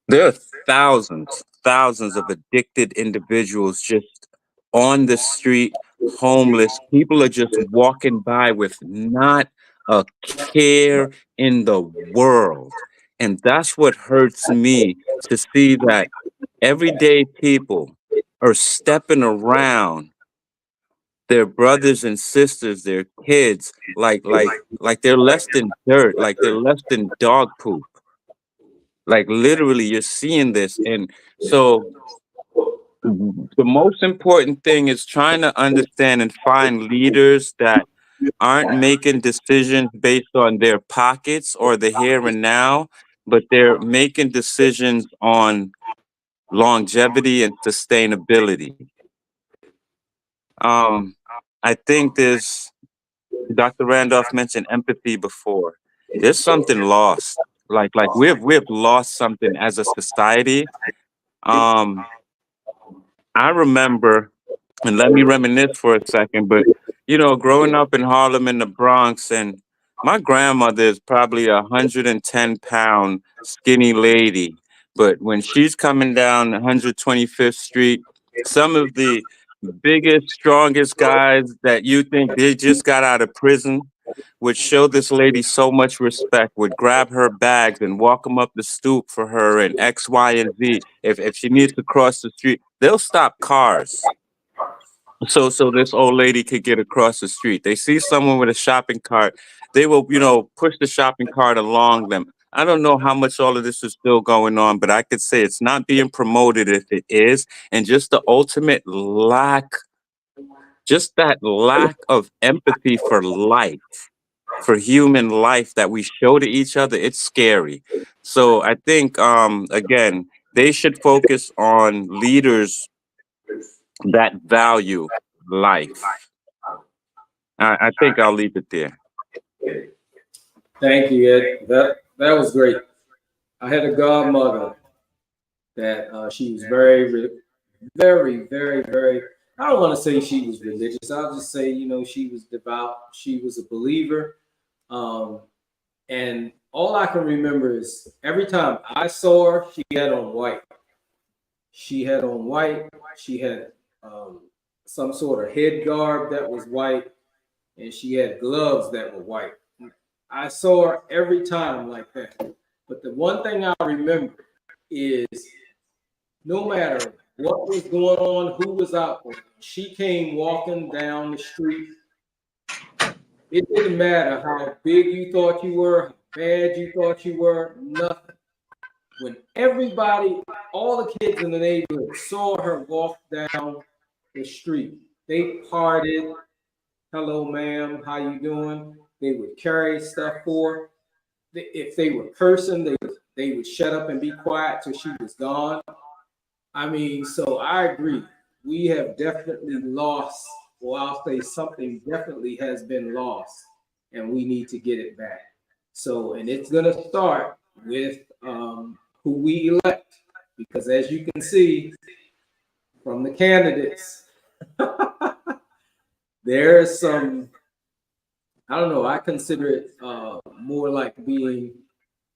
there are thousands of addicted individuals just on the street, homeless. People are just walking by with not a care in the world. And that's what hurts me to see that everyday people are stepping around their brothers and sisters, their kids, like they're less than dirt, like they're less than dog poop. Like literally, you're seeing this, and so the most important thing is trying to understand and find leaders that aren't making decisions based on their pockets or the here and now, but they're making decisions on longevity and sustainability. Um, I think there's Dr. Randolph mentioned empathy before. There's something lost. Like we've lost something as a society. Um, I remember, and let me reminisce for a second, but growing up in Harlem in the Bronx, and my grandmother is probably 110-pound skinny lady. But when she's coming down 125th Street, some of the biggest, strongest guys that you think they just got out of prison would show this lady so much respect, would grab her bags and walk them up the stoop for her and X, Y, and Z. If she needs to cross the street, they'll stop cars so this old lady could get across the street. They see someone with a shopping cart, they will, push the shopping cart along them. I don't know how much all of this is still going on, but I could say it's not being promoted if it is. And just the ultimate lack, just that lack of empathy for life, for human life that we show to each other, it's scary. So I think again, they should focus on leaders that value life. I think I'll leave it there. Thank you, Ed. That was great. I had a godmother that she was very. I don't want to say she was religious. I'll just say, she was devout. She was a believer. And all I can remember is every time I saw her, she had on white. She had on white. She had some sort of head garb that was white, and she had gloves that were white. I saw her every time like that. But the one thing I remember is no matter what was going on, who was out there, she came walking down the street. It didn't matter how big you thought you were, how bad you thought you were, nothing. When everybody, all the kids in the neighborhood saw her walk down the street, they parted. Hello, ma'am, how you doing? They would carry stuff for her. If they were cursing, they would shut up and be quiet till she was gone. I mean, so I agree. We have definitely lost, or I'll say something definitely has been lost, and we need to get it back. So, and it's going to start with who we elect, because as you can see from the candidates, there's some, I don't know, I consider it more like being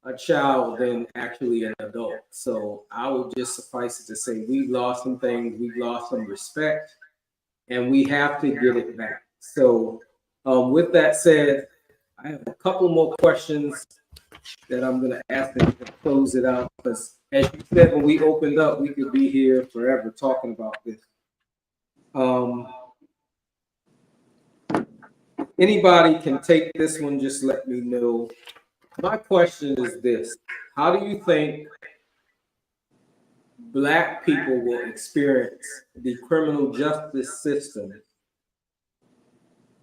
a child than actually an adult. So I would just suffice it to say we've lost some things, we've lost some respect, and we have to get it back. So with that said, I have a couple more questions that I'm going to ask them to close it out, because as you said, when we opened up, we could be here forever talking about this. Anybody can take this one, just let me know. My question is this: how do you think Black people will experience the criminal justice system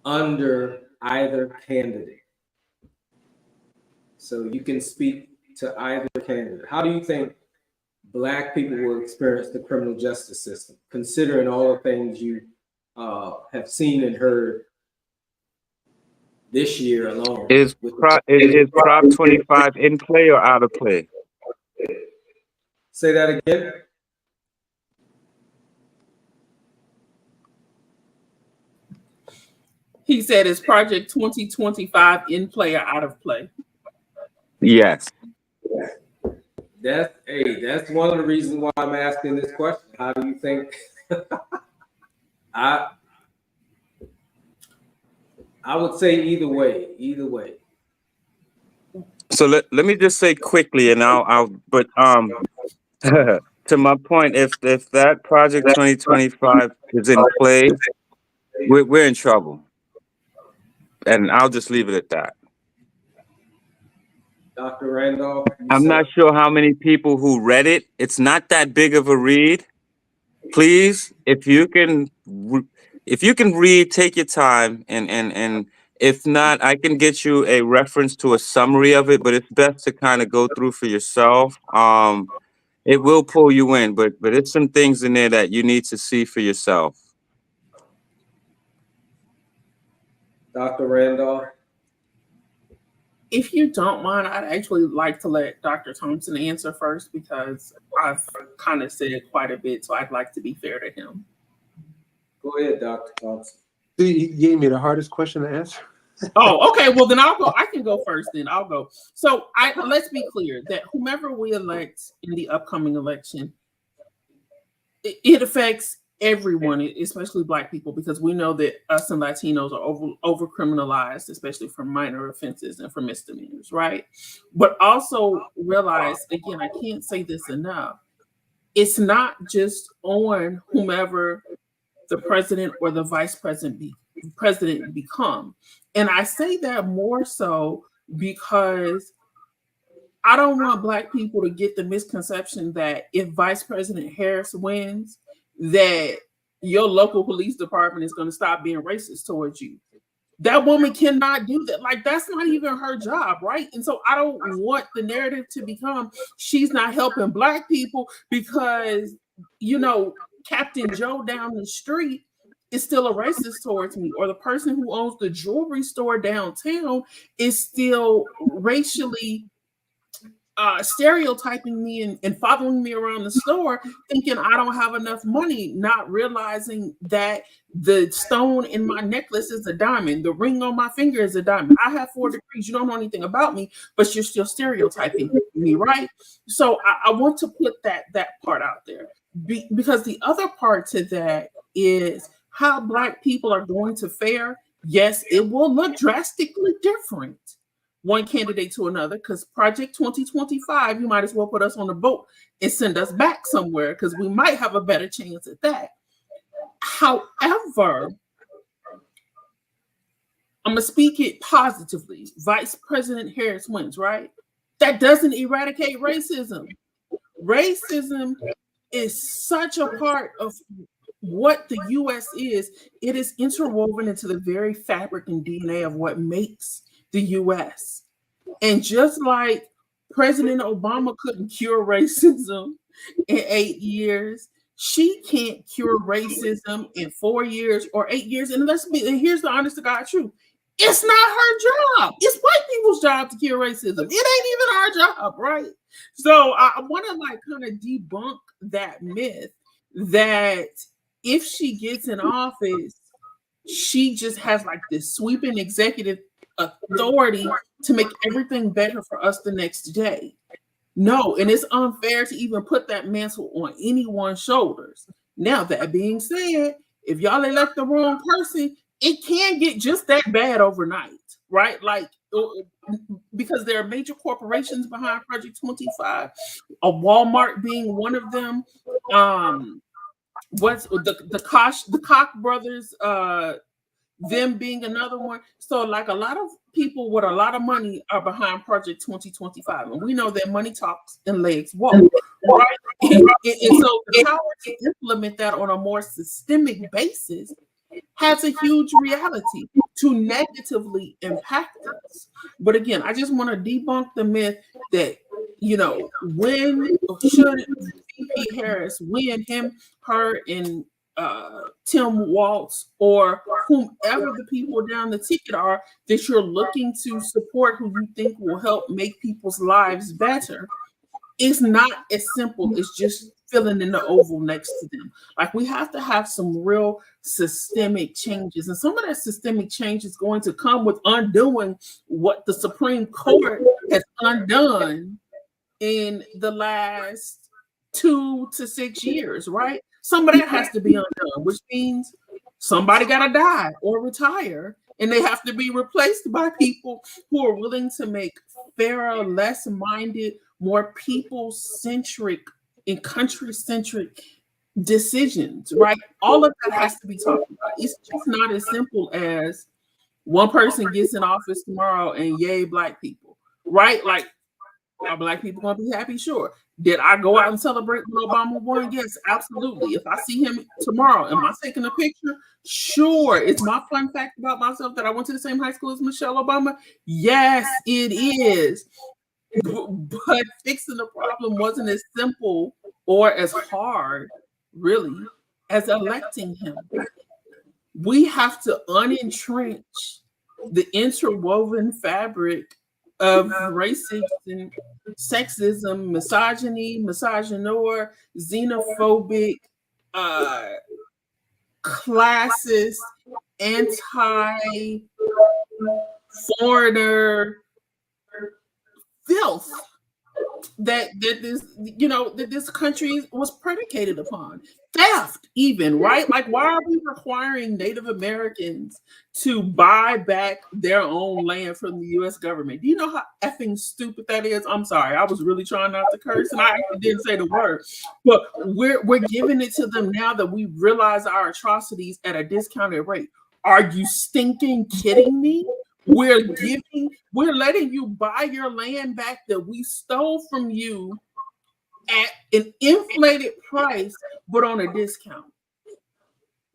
under either candidate? So you can speak to either candidate. How do you think Black people will experience the criminal justice system, considering all the things you have seen and heard this year alone. Is Prop 25 in play or out of play? Say that again. He said, "Is Project 2025 in play or out of play?" Yes. That's one of the reasons why I'm asking this question. How do you think? I would say either way. Either way. So let me just say quickly, and but to my point, if that Project 2025 is in play, we're in trouble, and I'll just leave it at that. Dr. Randolph, I'm not sure how many people who read it. It's not that big of a read. Please, if you can read, take your time, and if not, I can get you a reference to a summary of it. But it's best to kind of go through for yourself. It will pull you in, but it's some things in there that you need to see for yourself. Dr. Randolph. If you don't mind, I'd actually like to let Dr. Thompson answer first because I've kind of said quite a bit, so I'd like to be fair to him. Go ahead, Dr. Thompson. You gave me the hardest question to answer. Oh, okay. Well, then I'll go. I can go first. Then I'll go. So let's be clear that whomever we elect in the upcoming election, it affects everyone, especially Black people, because we know that us and Latinos are over criminalized, especially for minor offenses and for misdemeanors, right? But also realize, again, I can't say this enough, it's not just on whomever the president or the vice president become. And I say that more so because I don't want Black people to get the misconception that if Vice President Harris wins, that your local police department is going to stop being racist towards you. That woman cannot do that. Like, that's not even her job, right? And so I don't want the narrative to become she's not helping Black people because, Captain Joe down the street is still a racist towards me, or the person who owns the jewelry store downtown is still racially stereotyping me and following me around the store, thinking I don't have enough money, not realizing that the stone in my necklace is a diamond, the ring on my finger is a diamond. I have 4 degrees. You don't know anything about me, but you're still stereotyping me, right? So I want to put that part out there because the other part to that is how Black people are going to fare. Yes, it will look drastically different, one candidate to another, because Project 2025, you might as well put us on a boat and send us back somewhere because we might have a better chance at that. However, I'm going to speak it positively. Vice President Harris wins, right? That doesn't eradicate racism. Racism is such a part of what the U.S. is. It is interwoven into the very fabric and DNA of what makes the U.S. And just like President Obama couldn't cure racism in 8 years, she can't cure racism in 4 years or 8 years. And here's the honest to God truth. It's not her job. It's white people's job to cure racism. It ain't even our job, right? So I want to kind of debunk that myth that if she gets in office, she just has this sweeping executive authority to make everything better for us the next day. No, and it's unfair to even put that mantle on anyone's shoulders. Now, that being said, if y'all elect the wrong person, it can get just that bad overnight, right? Because there are major corporations behind Project 25, a Walmart being one of them. What's the Koch brothers, them being another one. So a lot of people with a lot of money are behind Project 2025. And we know that money talks and legs walk, right? And so the power to implement that on a more systemic basis has a huge reality to negatively impact us. But again, I just want to debunk the myth that, when should T. Harris win, him, her, and Tim Waltz, or whomever the people down the ticket are that you're looking to support, who you think will help make people's lives better, it's not as simple as just filling in the oval next to them. Like, we have to have some real systemic changes. And some of that systemic change is going to come with undoing what the Supreme Court has undone in the last 2 to 6 years, right? Some of that has to be undone, which means somebody got to die or retire, and they have to be replaced by people who are willing to make fairer, less-minded, more people-centric and country-centric decisions, right? All of that has to be talked about. It's just not as simple as one person gets in office tomorrow and yay, Black people, right? Like, are Black people going to be happy? Sure. Did I go out and celebrate when Obama won? Yes, absolutely. If I see him tomorrow, am I taking a picture? Sure. It's my fun fact about myself that I went to the same high school as Michelle Obama. Yes, it is. But fixing the problem wasn't as simple or as hard, really, as electing him. We have to unentrench the interwoven fabric of racism, sexism, misogyny, misogynoir, xenophobic, classist, anti-foreigner filth that this country was predicated upon. Theft, even, right? Like, why are we requiring Native Americans to buy back their own land from the U.S. government? Do you know how effing stupid that is? I'm sorry, I was really trying not to curse, and I actually didn't say the word. But we're giving it to them now that we realize our atrocities at a discounted rate. Are you stinking kidding me? We're letting you buy your land back that we stole from you at an inflated price, but on a discount.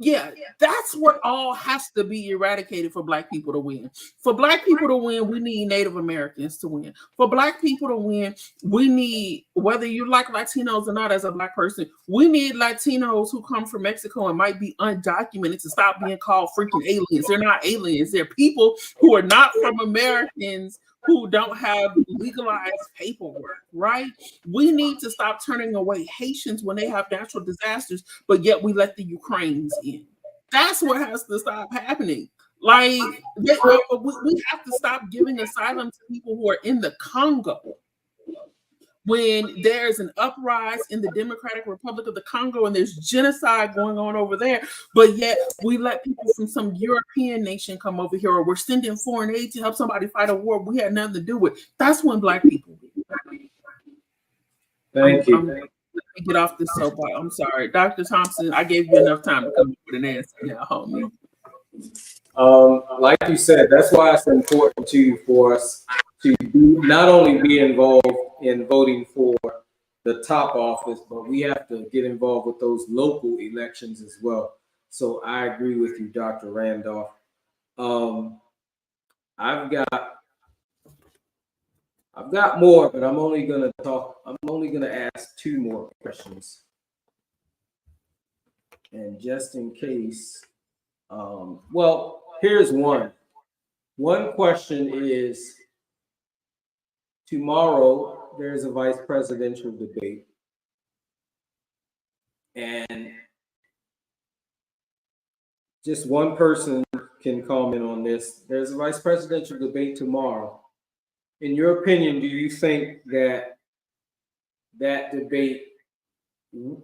Yeah, that's what all has to be eradicated for Black people to win. For Black people to win, we need Native Americans to win. For Black people to win, we need, whether you like Latinos or not as a Black person, we need Latinos who come from Mexico and might be undocumented to stop being called freaking aliens. They're not aliens. They're people who are not from Americans who don't have legalized paperwork, right? We need to stop turning away Haitians when they have natural disasters, but yet we let the Ukrainians in. That's what has to stop happening. Like, we have to stop giving asylum to people who are in the Congo. When there's an uprising in the Democratic Republic of the Congo and there's genocide going on over there, but yet we let people from some European nation come over here, or we're sending foreign aid to help somebody fight a war we had nothing to do with. That's when Black people win. Thank you. Let me get off this soapbox. I'm sorry. Dr. Thompson, I gave you enough time to come up with an answer now, homie. Like you said, that's why it's important for us to not only be involved in voting for the top office, but we have to get involved with those local elections as well. So I agree with you, Dr. Randolph. I've got more, but I'm only gonna ask 2 more questions. And just in case, well, here's one. One question is, tomorrow there's a vice presidential debate. And just one person can comment on this. There's a vice presidential debate tomorrow. In your opinion, do you think that that debate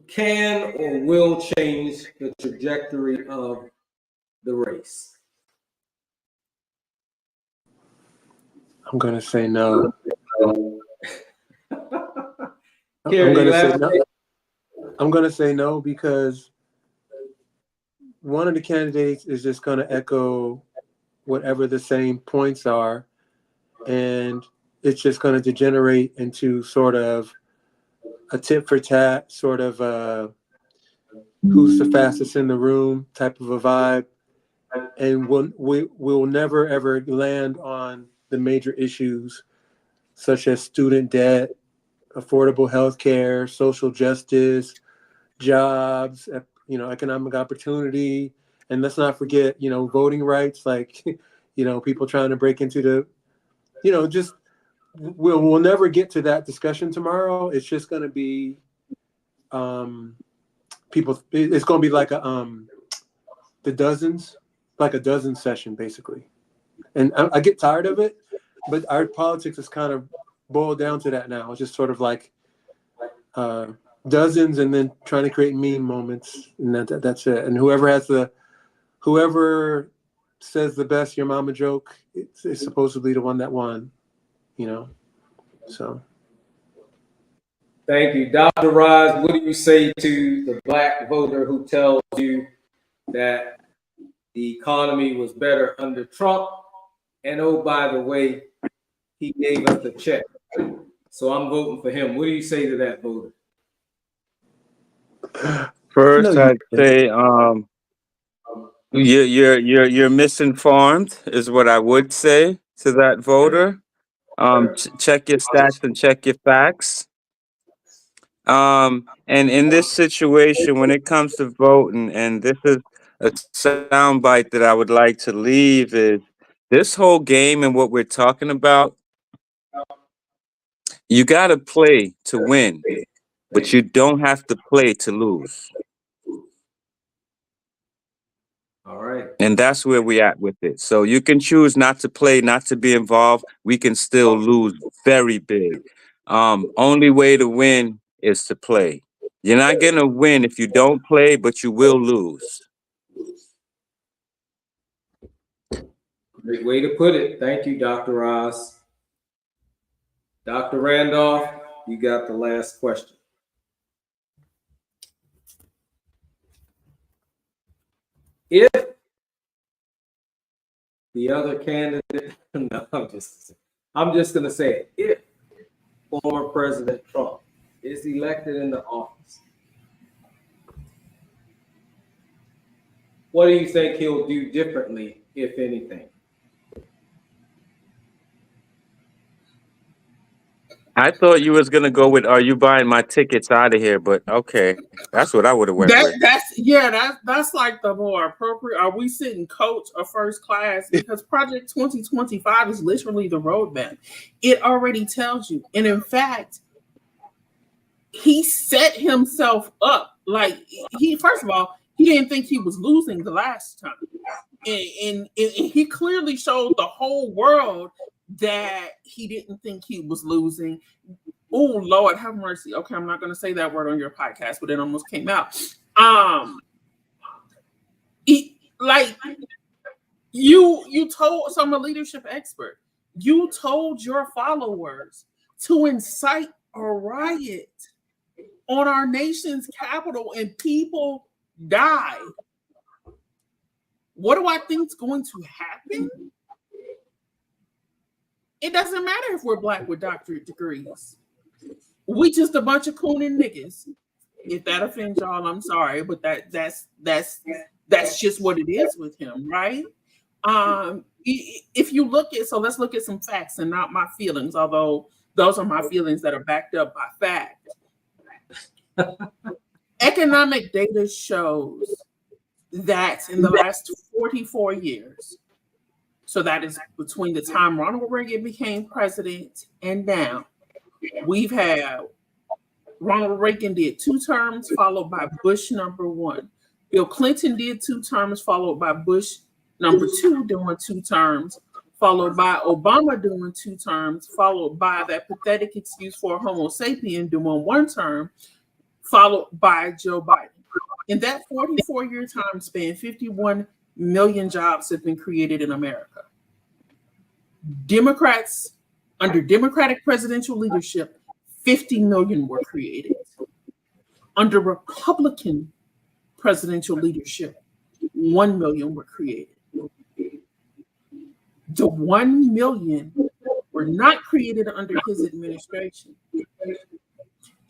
can or will change the trajectory of the race? I'm going to say no. I'm going to say no because one of the candidates is just going to echo whatever the same points are, and it's just going to degenerate into sort of a tit for tat, sort of who's the fastest in the room type of a vibe, and we'll never ever land on the major issues such as student debt, affordable health care, social justice, jobs, economic opportunity. And let's not forget, voting rights, like, people trying to break into the, we'll never get to that discussion tomorrow. It's just going to be it's going to be like a dozen session, basically. And I get tired of it, but our politics is kind of boiled down to that now. It's just sort of like dozens and then trying to create meme moments, and that's it. And whoever says the best your mama joke is supposedly the one that won, so. Thank you. Dr. Roz, what do you say to the Black voter who tells you that the economy was better under Trump? And oh, by the way, he gave us the check. So I'm voting for him. What do you say to that voter? First, I'd say you're misinformed is what I would say to that voter. Check your stats and check your facts. And in this situation, when it comes to voting, and this is a soundbite that I would like to leave, is this whole game and what we're talking about, you got to play to win, but you don't have to play to lose. All right. And that's where we're at with it. So you can choose not to play, not to be involved. We can still lose very big. Only way to win is to play. You're not going to win if you don't play, but you will lose. Great way to put it. Thank you, Dr. Ross. Dr. Randolph, you got the last question. If the other candidate, no, I'm just going to say it. If former President Trump is elected into office, what do you think he'll do differently, if anything? I thought you was gonna go with "Are you buying my tickets out of here?" But okay, that's what I would have went with. That's like the more appropriate. Are we sitting coach or first class? Because Project 2025 is literally the roadmap. It already tells you, and in fact, he set himself up. Like first of all, he didn't think he was losing the last time, and he clearly showed the whole world that he didn't think he was losing. Oh, Lord, have mercy. Okay, I'm not going to say that word on your podcast, but it almost came out. You told, so I'm a leadership expert. You told your followers to incite a riot on our nation's capital, and people died. What do I think is going to happen? It doesn't matter if we're Black with doctorate degrees. We just a bunch of cooning niggas. If that offends y'all, I'm sorry, but that's just what it is with him, right? If you look at, so let's look at some facts and not my feelings, although those are my feelings that are backed up by fact. Economic data shows that in the last 44 years, so that is between the time Ronald Reagan became president and now, we've had Ronald Reagan did 2 terms, followed by Bush #1. Bill Clinton did 2 terms, followed by Bush #2 doing 2 terms, followed by Obama doing 2 terms, followed by that pathetic excuse for Homo sapien doing 1 term, followed by Joe Biden. In that 44-year time span, 51 million jobs have been created in America. Democrats, under Democratic presidential leadership, 50 million were created. Under Republican presidential leadership, 1 million were created. The 1 million were not created under his administration.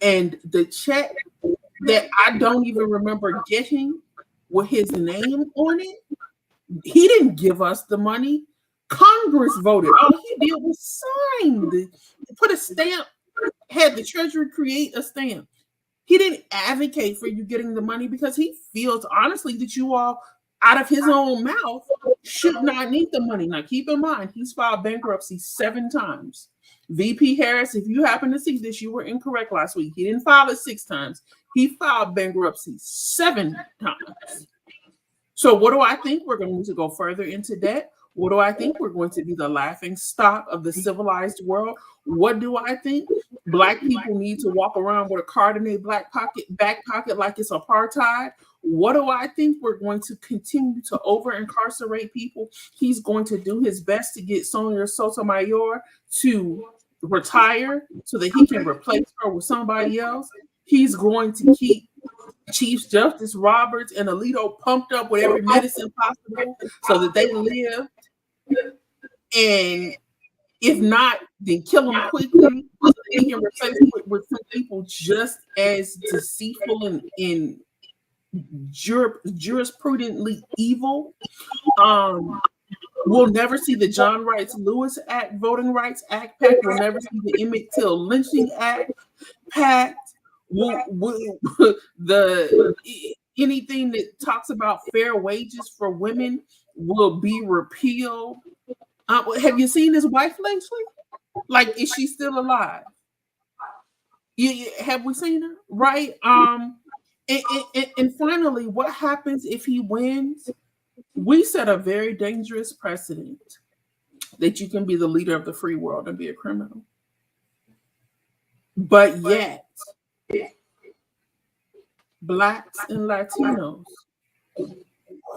And the check that I don't even remember getting with his name on it, he didn't give us the money. Congress voted. All he did was sign, put a stamp had the Treasury create a stamp. He didn't advocate for you getting the money because he feels honestly that you all, out of his own mouth, should not need the money. Now, keep in mind, he's filed bankruptcy 7 times. VP Harris, if you happen to see this, you were incorrect last week. He didn't file it 6 times. He filed bankruptcy 7 times. So what do I think? We're going to go further into debt. What do I think? We're going to be the laughing stock of the civilized world. What do I think? Black people need to walk around with a card in their back pocket like it's apartheid. What do I think? We're going to continue to over-incarcerate people. He's going to do his best to get Sonia Sotomayor to retire so that he can replace her with somebody else. He's going to keep Chief Justice Roberts and Alito pumped up with every medicine possible so that they live. And if not, then kill them quickly so they can replace them with some people just as deceitful and jurisprudently evil. We'll never see the John Rights Lewis Act, Voting Rights Act pact. We'll never see the Emmett Till Lynching Act pact. Anything that talks about fair wages for women will be repealed. Have you seen his wife lately? Like, is she still alive? Have we seen her? Right. And finally, what happens if he wins? We set a very dangerous precedent that you can be the leader of the free world and be a criminal. But yet, Blacks and Latinos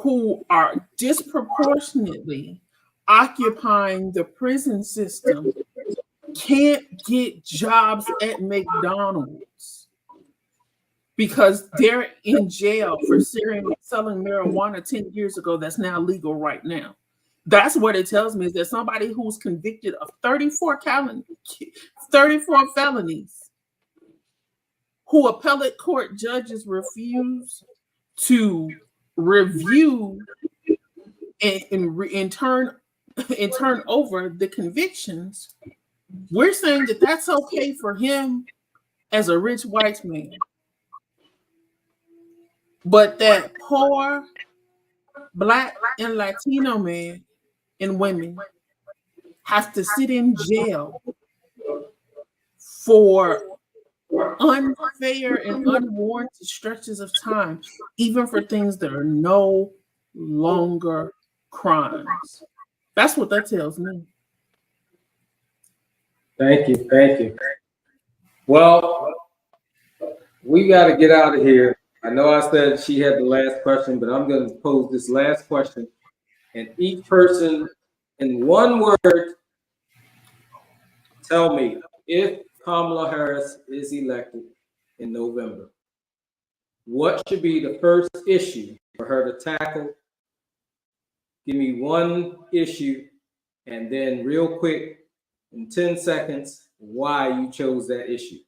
who are disproportionately occupying the prison system can't get jobs at McDonald's because they're in jail for selling marijuana 10 years ago that's now legal right now. That's what it tells me, is that somebody who's convicted of 34 felonies, who appellate court judges refuse to review and turn over the convictions, we're saying that that's okay for him as a rich white man. But that poor Black and Latino man and women have to sit in jail for unfair and unwarranted stretches of time, even for things that are no longer crimes. That's what that tells me. Thank you. Well, we got to get out of here. I know I said she had the last question, but I'm going to pose this last question. And each person, in one word, tell me, if Kamala Harris is elected in November, what should be the first issue for her to tackle? Give me one issue, and then real quick, in 10 seconds, why you chose that issue.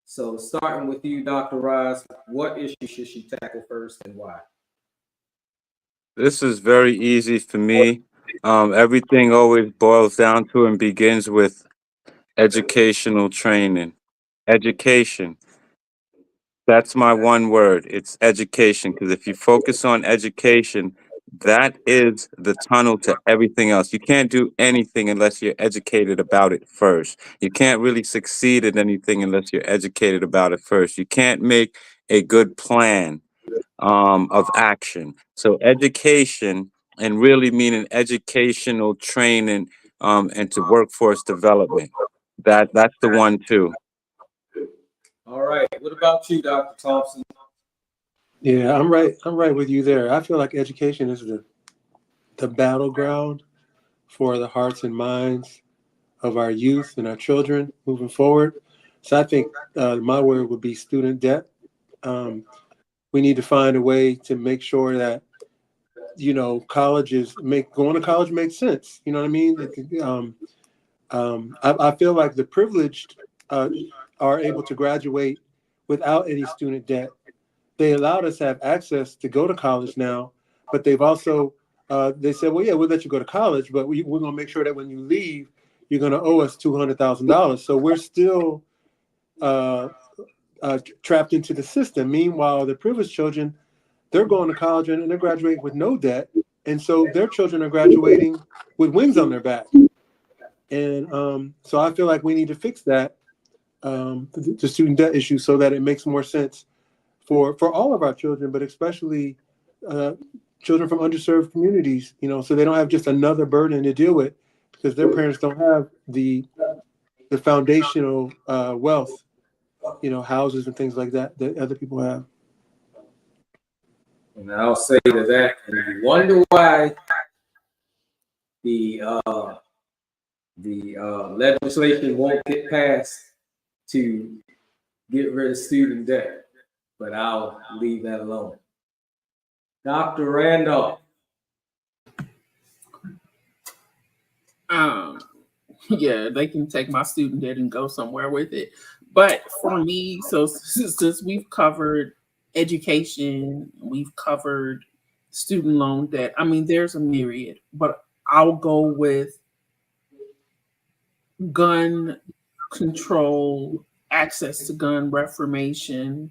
So starting with you, Dr. Ross, what issue should she tackle first and why? This is very easy for me. Everything always boils down to and begins with educational training. Education. That's my one word. It's education. Because if you focus on education, that is the tunnel to everything else. You can't do anything unless you're educated about it first. You can't really succeed at anything unless you're educated about it first. You can't make a good plan of action. So education, and really meaning educational training into workforce development. That's the one too. All right. What about you, Dr. Thompson? Yeah, I'm right with you there. I feel like education is the battleground for the hearts and minds of our youth and our children moving forward. So I think my word would be student debt. We need to find a way to make sure that, going to college makes sense. You know what I mean? I feel like the privileged are able to graduate without any student debt. They allowed us to have access to go to college now, but they've also, they said, well, yeah, we'll let you go to college, but we're going to make sure that when you leave, you're going to owe us $200,000. So we're still trapped into the system. Meanwhile, the privileged children, they're going to college and they're graduating with no debt. And so their children are graduating with wings on their back. And so I feel like we need to fix that, the student debt issue, so that it makes more sense for all of our children, but especially children from underserved communities, so they don't have just another burden to deal with because their parents don't have the foundational wealth, houses and things like that other people have. And I'll say to that, and you wonder why the legislation won't get passed to get rid of student debt, but I'll leave that alone. Dr. Randolph. Yeah, they can take my student debt and go somewhere with it. But for me, so since we've covered education, we've covered student loan debt, I mean, there's a myriad, but I'll go with gun control, access to gun reformation,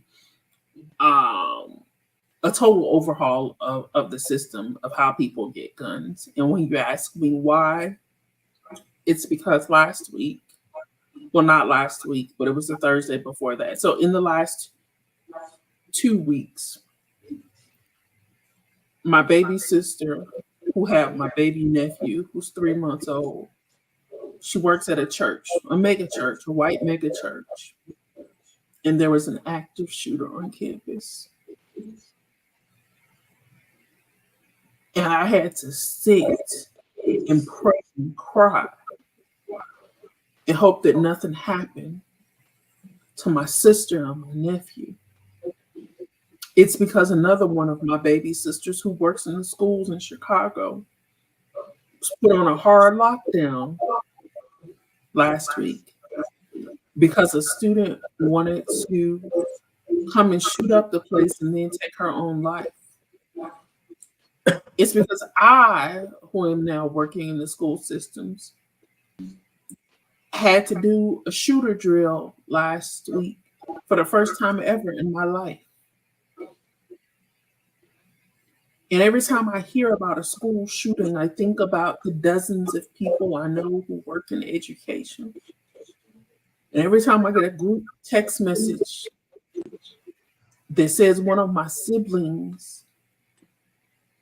a total overhaul of the system of how people get guns. And when you ask me why, it's because last week, well, not last week, but it was the Thursday before that. So in the last 2 weeks, my baby sister, who had my baby nephew, who's 3 months old, she works at a church, a mega church, a white mega church. And there was an active shooter on campus. And I had to sit and pray and cry and hope that nothing happened to my sister and my nephew. It's because another one of my baby sisters who works in the schools in Chicago was put on a hard lockdown last week because a student wanted to come and shoot up the place and then take her own life. It's because I, who am now working in the school systems, had to do a shooter drill last week for the first time ever in my life. And every time I hear about a school shooting, I think about the dozens of people I know who work in education. And every time I get a group text message that says one of my siblings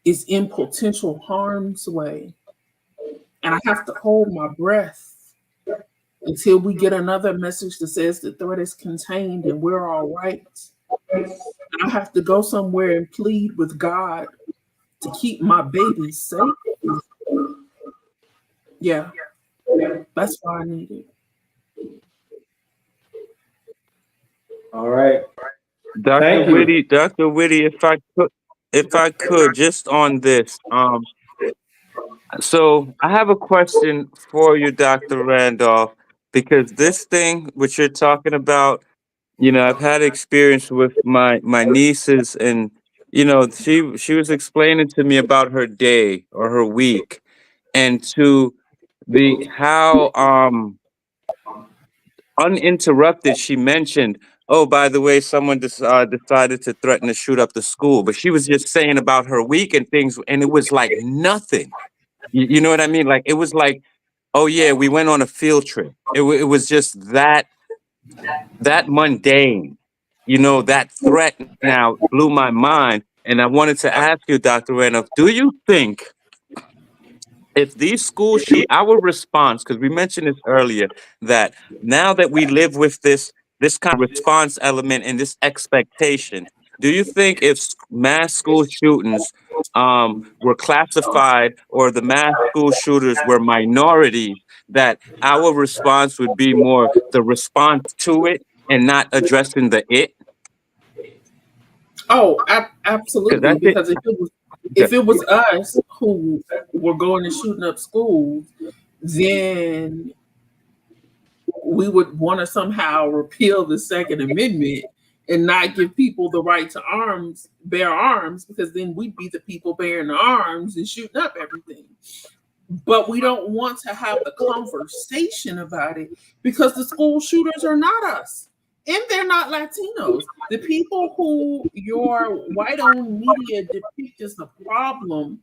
is in potential harm's way, and I have to hold my breath until we get another message that says the threat is contained and we're all right. And I have to go somewhere and plead with God to keep my baby safe. Yeah, that's why I need it. All right. Dr. Whitty, if I could, just on this. So I have a question for you, Dr. Randolph, because this thing which you're talking about, I've had experience with my nieces, and she was explaining to me about her day or her week, and to the how uninterrupted she mentioned, oh, by the way, someone decided to threaten to shoot up the school, but she was just saying about her week and things, and it was like nothing. You know what I mean? Like, it was like, oh yeah, we went on a field trip. It was just that mundane. That threat now blew my mind. And I wanted to ask you, Dr. Randolph, do you think if these school shoot our response, because we mentioned this earlier, that now that we live with this kind of response element and this expectation, do you think if mass school shootings were classified, or the mass school shooters were minorities, that our response would be more the response to it and not addressing the it? Oh, absolutely. Because if it was us who were going and shooting up schools, then we would want to somehow repeal the Second Amendment and not give people the right to bear arms, because then we'd be the people bearing the arms and shooting up everything. But we don't want to have the conversation about it because the school shooters are not us. And they're not Latinos. The people who your white-owned media depict as the problem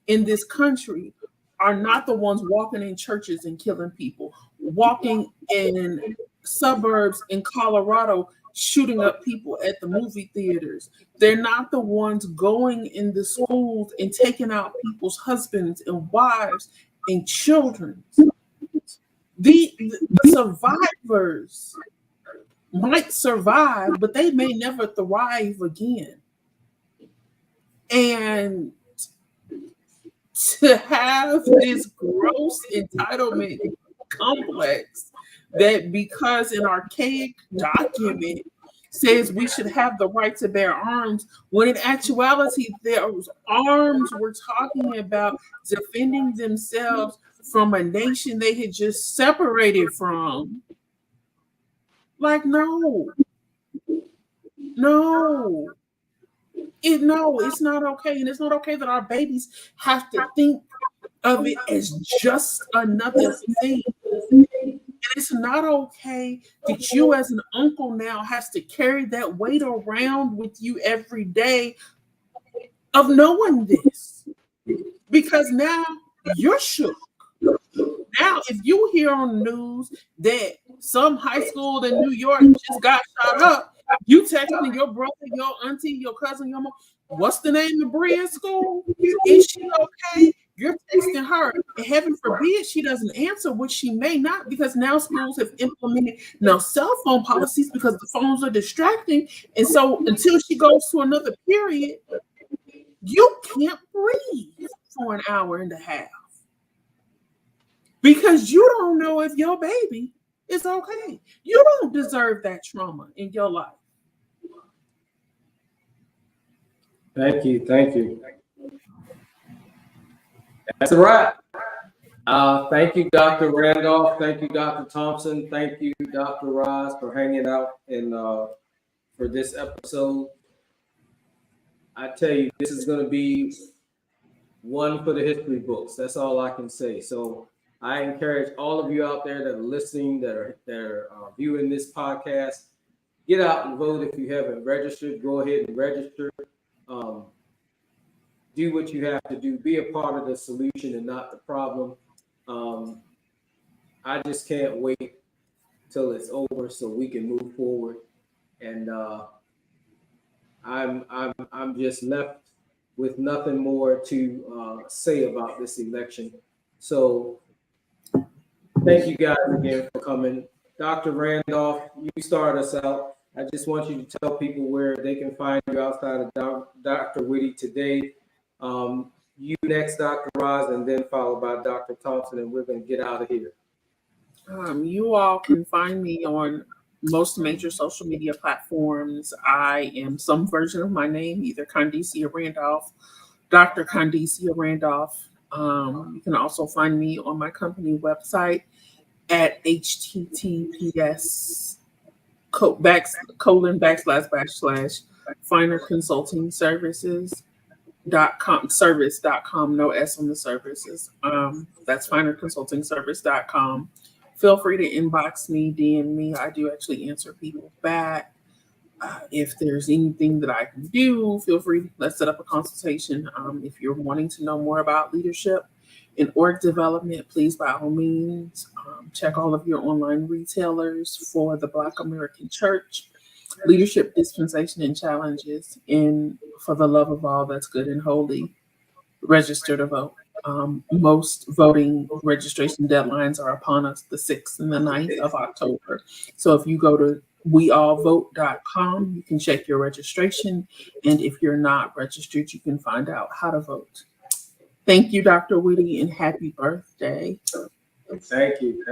in this country are not the ones walking in churches and killing people, walking in suburbs in Colorado, shooting up people at the movie theaters. They're not the ones going in the schools and taking out people's husbands and wives and children. The survivors might survive, but they may never thrive again. And to have this gross entitlement complex that because an archaic document says we should have the right to bear arms, when in actuality, those arms were talking about defending themselves from a nation they had just separated from. Like, no, it's not okay. And it's not okay that our babies have to think of it as just another thing. And it's not okay that you as an uncle now has to carry that weight around with you every day of knowing this. Because now you're shook. Now, if you hear on the news that some high school in New York just got shot up, you texting your brother, your auntie, your cousin, your mom, what's the name of Bria's school? Is she okay? You're texting her. And heaven forbid she doesn't answer, which she may not, because now schools have implemented now cell phone policies because the phones are distracting. And so until she goes to another period, you can't breathe for an hour and a half. Because you don't know if your baby is okay. You don't deserve that trauma in your life. Thank you. That's a wrap. Thank you, Dr. Randolph. Thank you, Dr. Thompson. Thank you, Dr. Roz, for hanging out and for this episode. I tell you, this is going to be one for the history books. That's all I can say. So I encourage all of you out there that are listening, that are viewing this podcast, get out and vote. If you haven't registered, go ahead and register. Do what you have to do. Be a part of the solution and not the problem. I just can't wait till it's over so we can move forward. And I'm just left with nothing more to say about this election. So thank you guys again for coming. Dr. Randolph, you start us out. I just want you to tell people where they can find you outside of DrWhitty Today. You next, Dr. Roz, and then followed by Dr. Thompson, and we're going to get out of here. You all can find me on most major social media platforms. I am some version of my name, either Condecia Randolph, Dr. Condecia Randolph. You can also find me on my company website at https:// Consulting service.com, no S on the services. That's finerconsultingservice.com. Feel free to inbox me, DM me. I do actually answer people back. If there's anything that I can do, feel free. Let's set up a consultation. If you're wanting to know more about leadership and org development, please, by all means, check all of your online retailers for the Black American Church, Leadership Dispensation and Challenges, and for the love of all that's good and holy, register to vote. Most voting registration deadlines are upon us, the 6th and the 9th of October. So if you go to weallvote.com, you can check your registration. And if you're not registered, you can find out how to vote. Thank you, Dr. Whitty, and happy birthday. Thank you.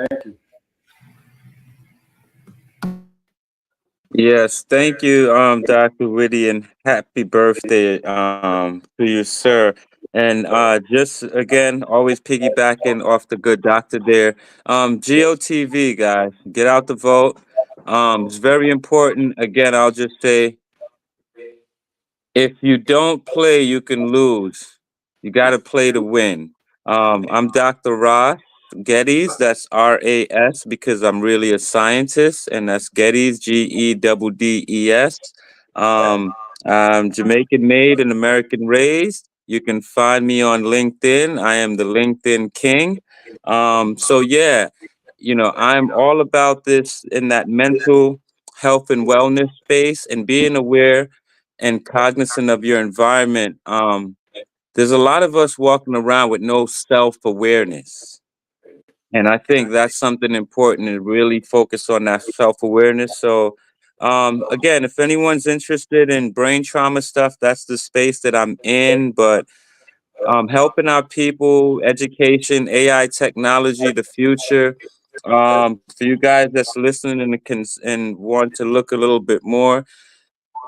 Yes, thank you, Dr. Whitty, and happy birthday to you, sir. And just again, always piggybacking off the good doctor there. GOTV, guys, get out the vote. It's very important. Again, I'll just say, if you don't play, you can lose. You got to play to win. I'm Dr. Ross. Geddes. That's RAS because I'm really a scientist, and that's Geddes, GEDDES. I'm Jamaican made and American raised. You can find me on LinkedIn. I am the LinkedIn King. So yeah, I'm all about this in that mental health and wellness space and being aware and cognizant of your environment. There's a lot of us walking around with no self-awareness. And I think that's something important to really focus on that self-awareness. So again, if anyone's interested in brain trauma stuff, that's the space that I'm in. But helping our people, education, AI technology, the future. For you guys that's listening and want to look a little bit more,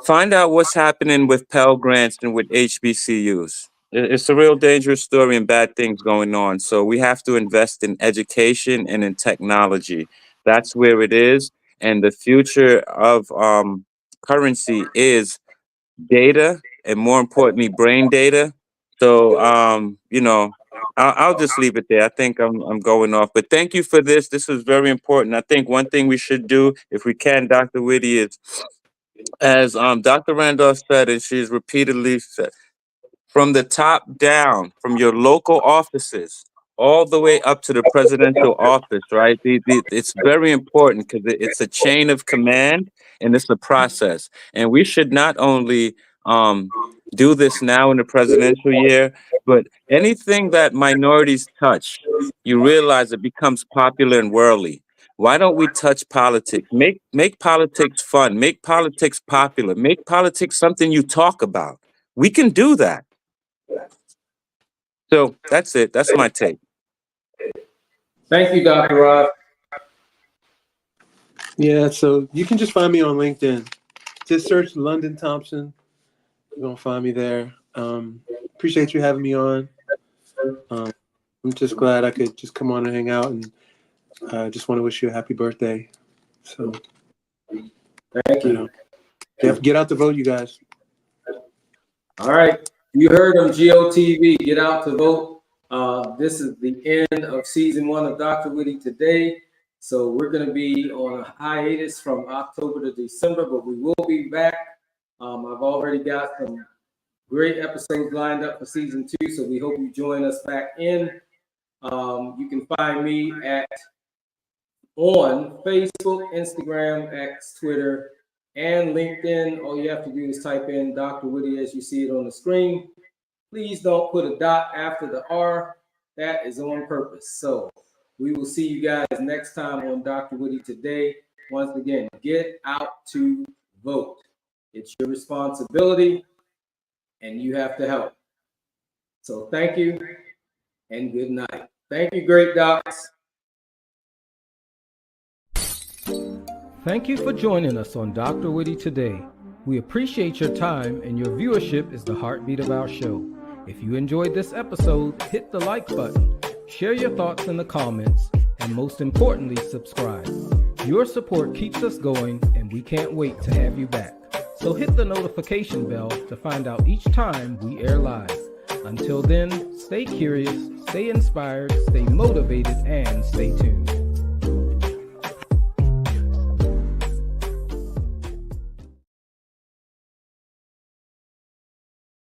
find out what's happening with Pell Grants and with HBCUs. It's a real dangerous story and bad things going on. So we have to invest in education and in technology. That's where it is. And the future of currency is data, and more importantly, brain data. So, I'll just leave it there. I think I'm going off. But thank you for this. This was very important. I think one thing we should do, if we can, Dr. Whitty, is as Dr. Randolph said, and she's repeatedly said, from the top down, from your local offices, all the way up to the presidential office, right? It's very important because it's a chain of command and it's a process. And we should not only do this now in the presidential year, but anything that minorities touch, you realize it becomes popular and worldly. Why don't we touch politics? Make politics fun. Make politics popular. Make politics something you talk about. We can do that. So that's it. That's my take. Thank you, Dr. Rod. Yeah, so you can just find me on LinkedIn. Just search London Thompson. You're gonna find me there. Appreciate you having me on. I'm just glad I could just come on and hang out, and just want to wish you a happy birthday. So Thank you. Get out to vote, you guys. All right. You heard on GOTV, get out to vote. This is the end of season 1 of DrWhitty Today. So we're going to be on a hiatus from October to December, but we will be back. I've already got some great episodes lined up for season 2, so we hope you join us back in. You can find me on Facebook, Instagram, X, Twitter, and LinkedIn. All you have to do is type in Dr. Whitty as you see it on the screen. Please don't put a dot after the R. That is on purpose. So we will see you guys next time on Dr. Whitty Today. Once again, get out to vote. It's your responsibility, and you have to help. So thank you, and good night. Thank you, great docs. Thank you for joining us on Dr. Whitty Today. We appreciate your time, and your viewership is the heartbeat of our show. If you enjoyed this episode, hit the like button, share your thoughts in the comments, and most importantly, subscribe. Your support keeps us going, and we can't wait to have you back. So hit the notification bell to find out each time we air live. Until then, stay curious, stay inspired, stay motivated, and stay tuned.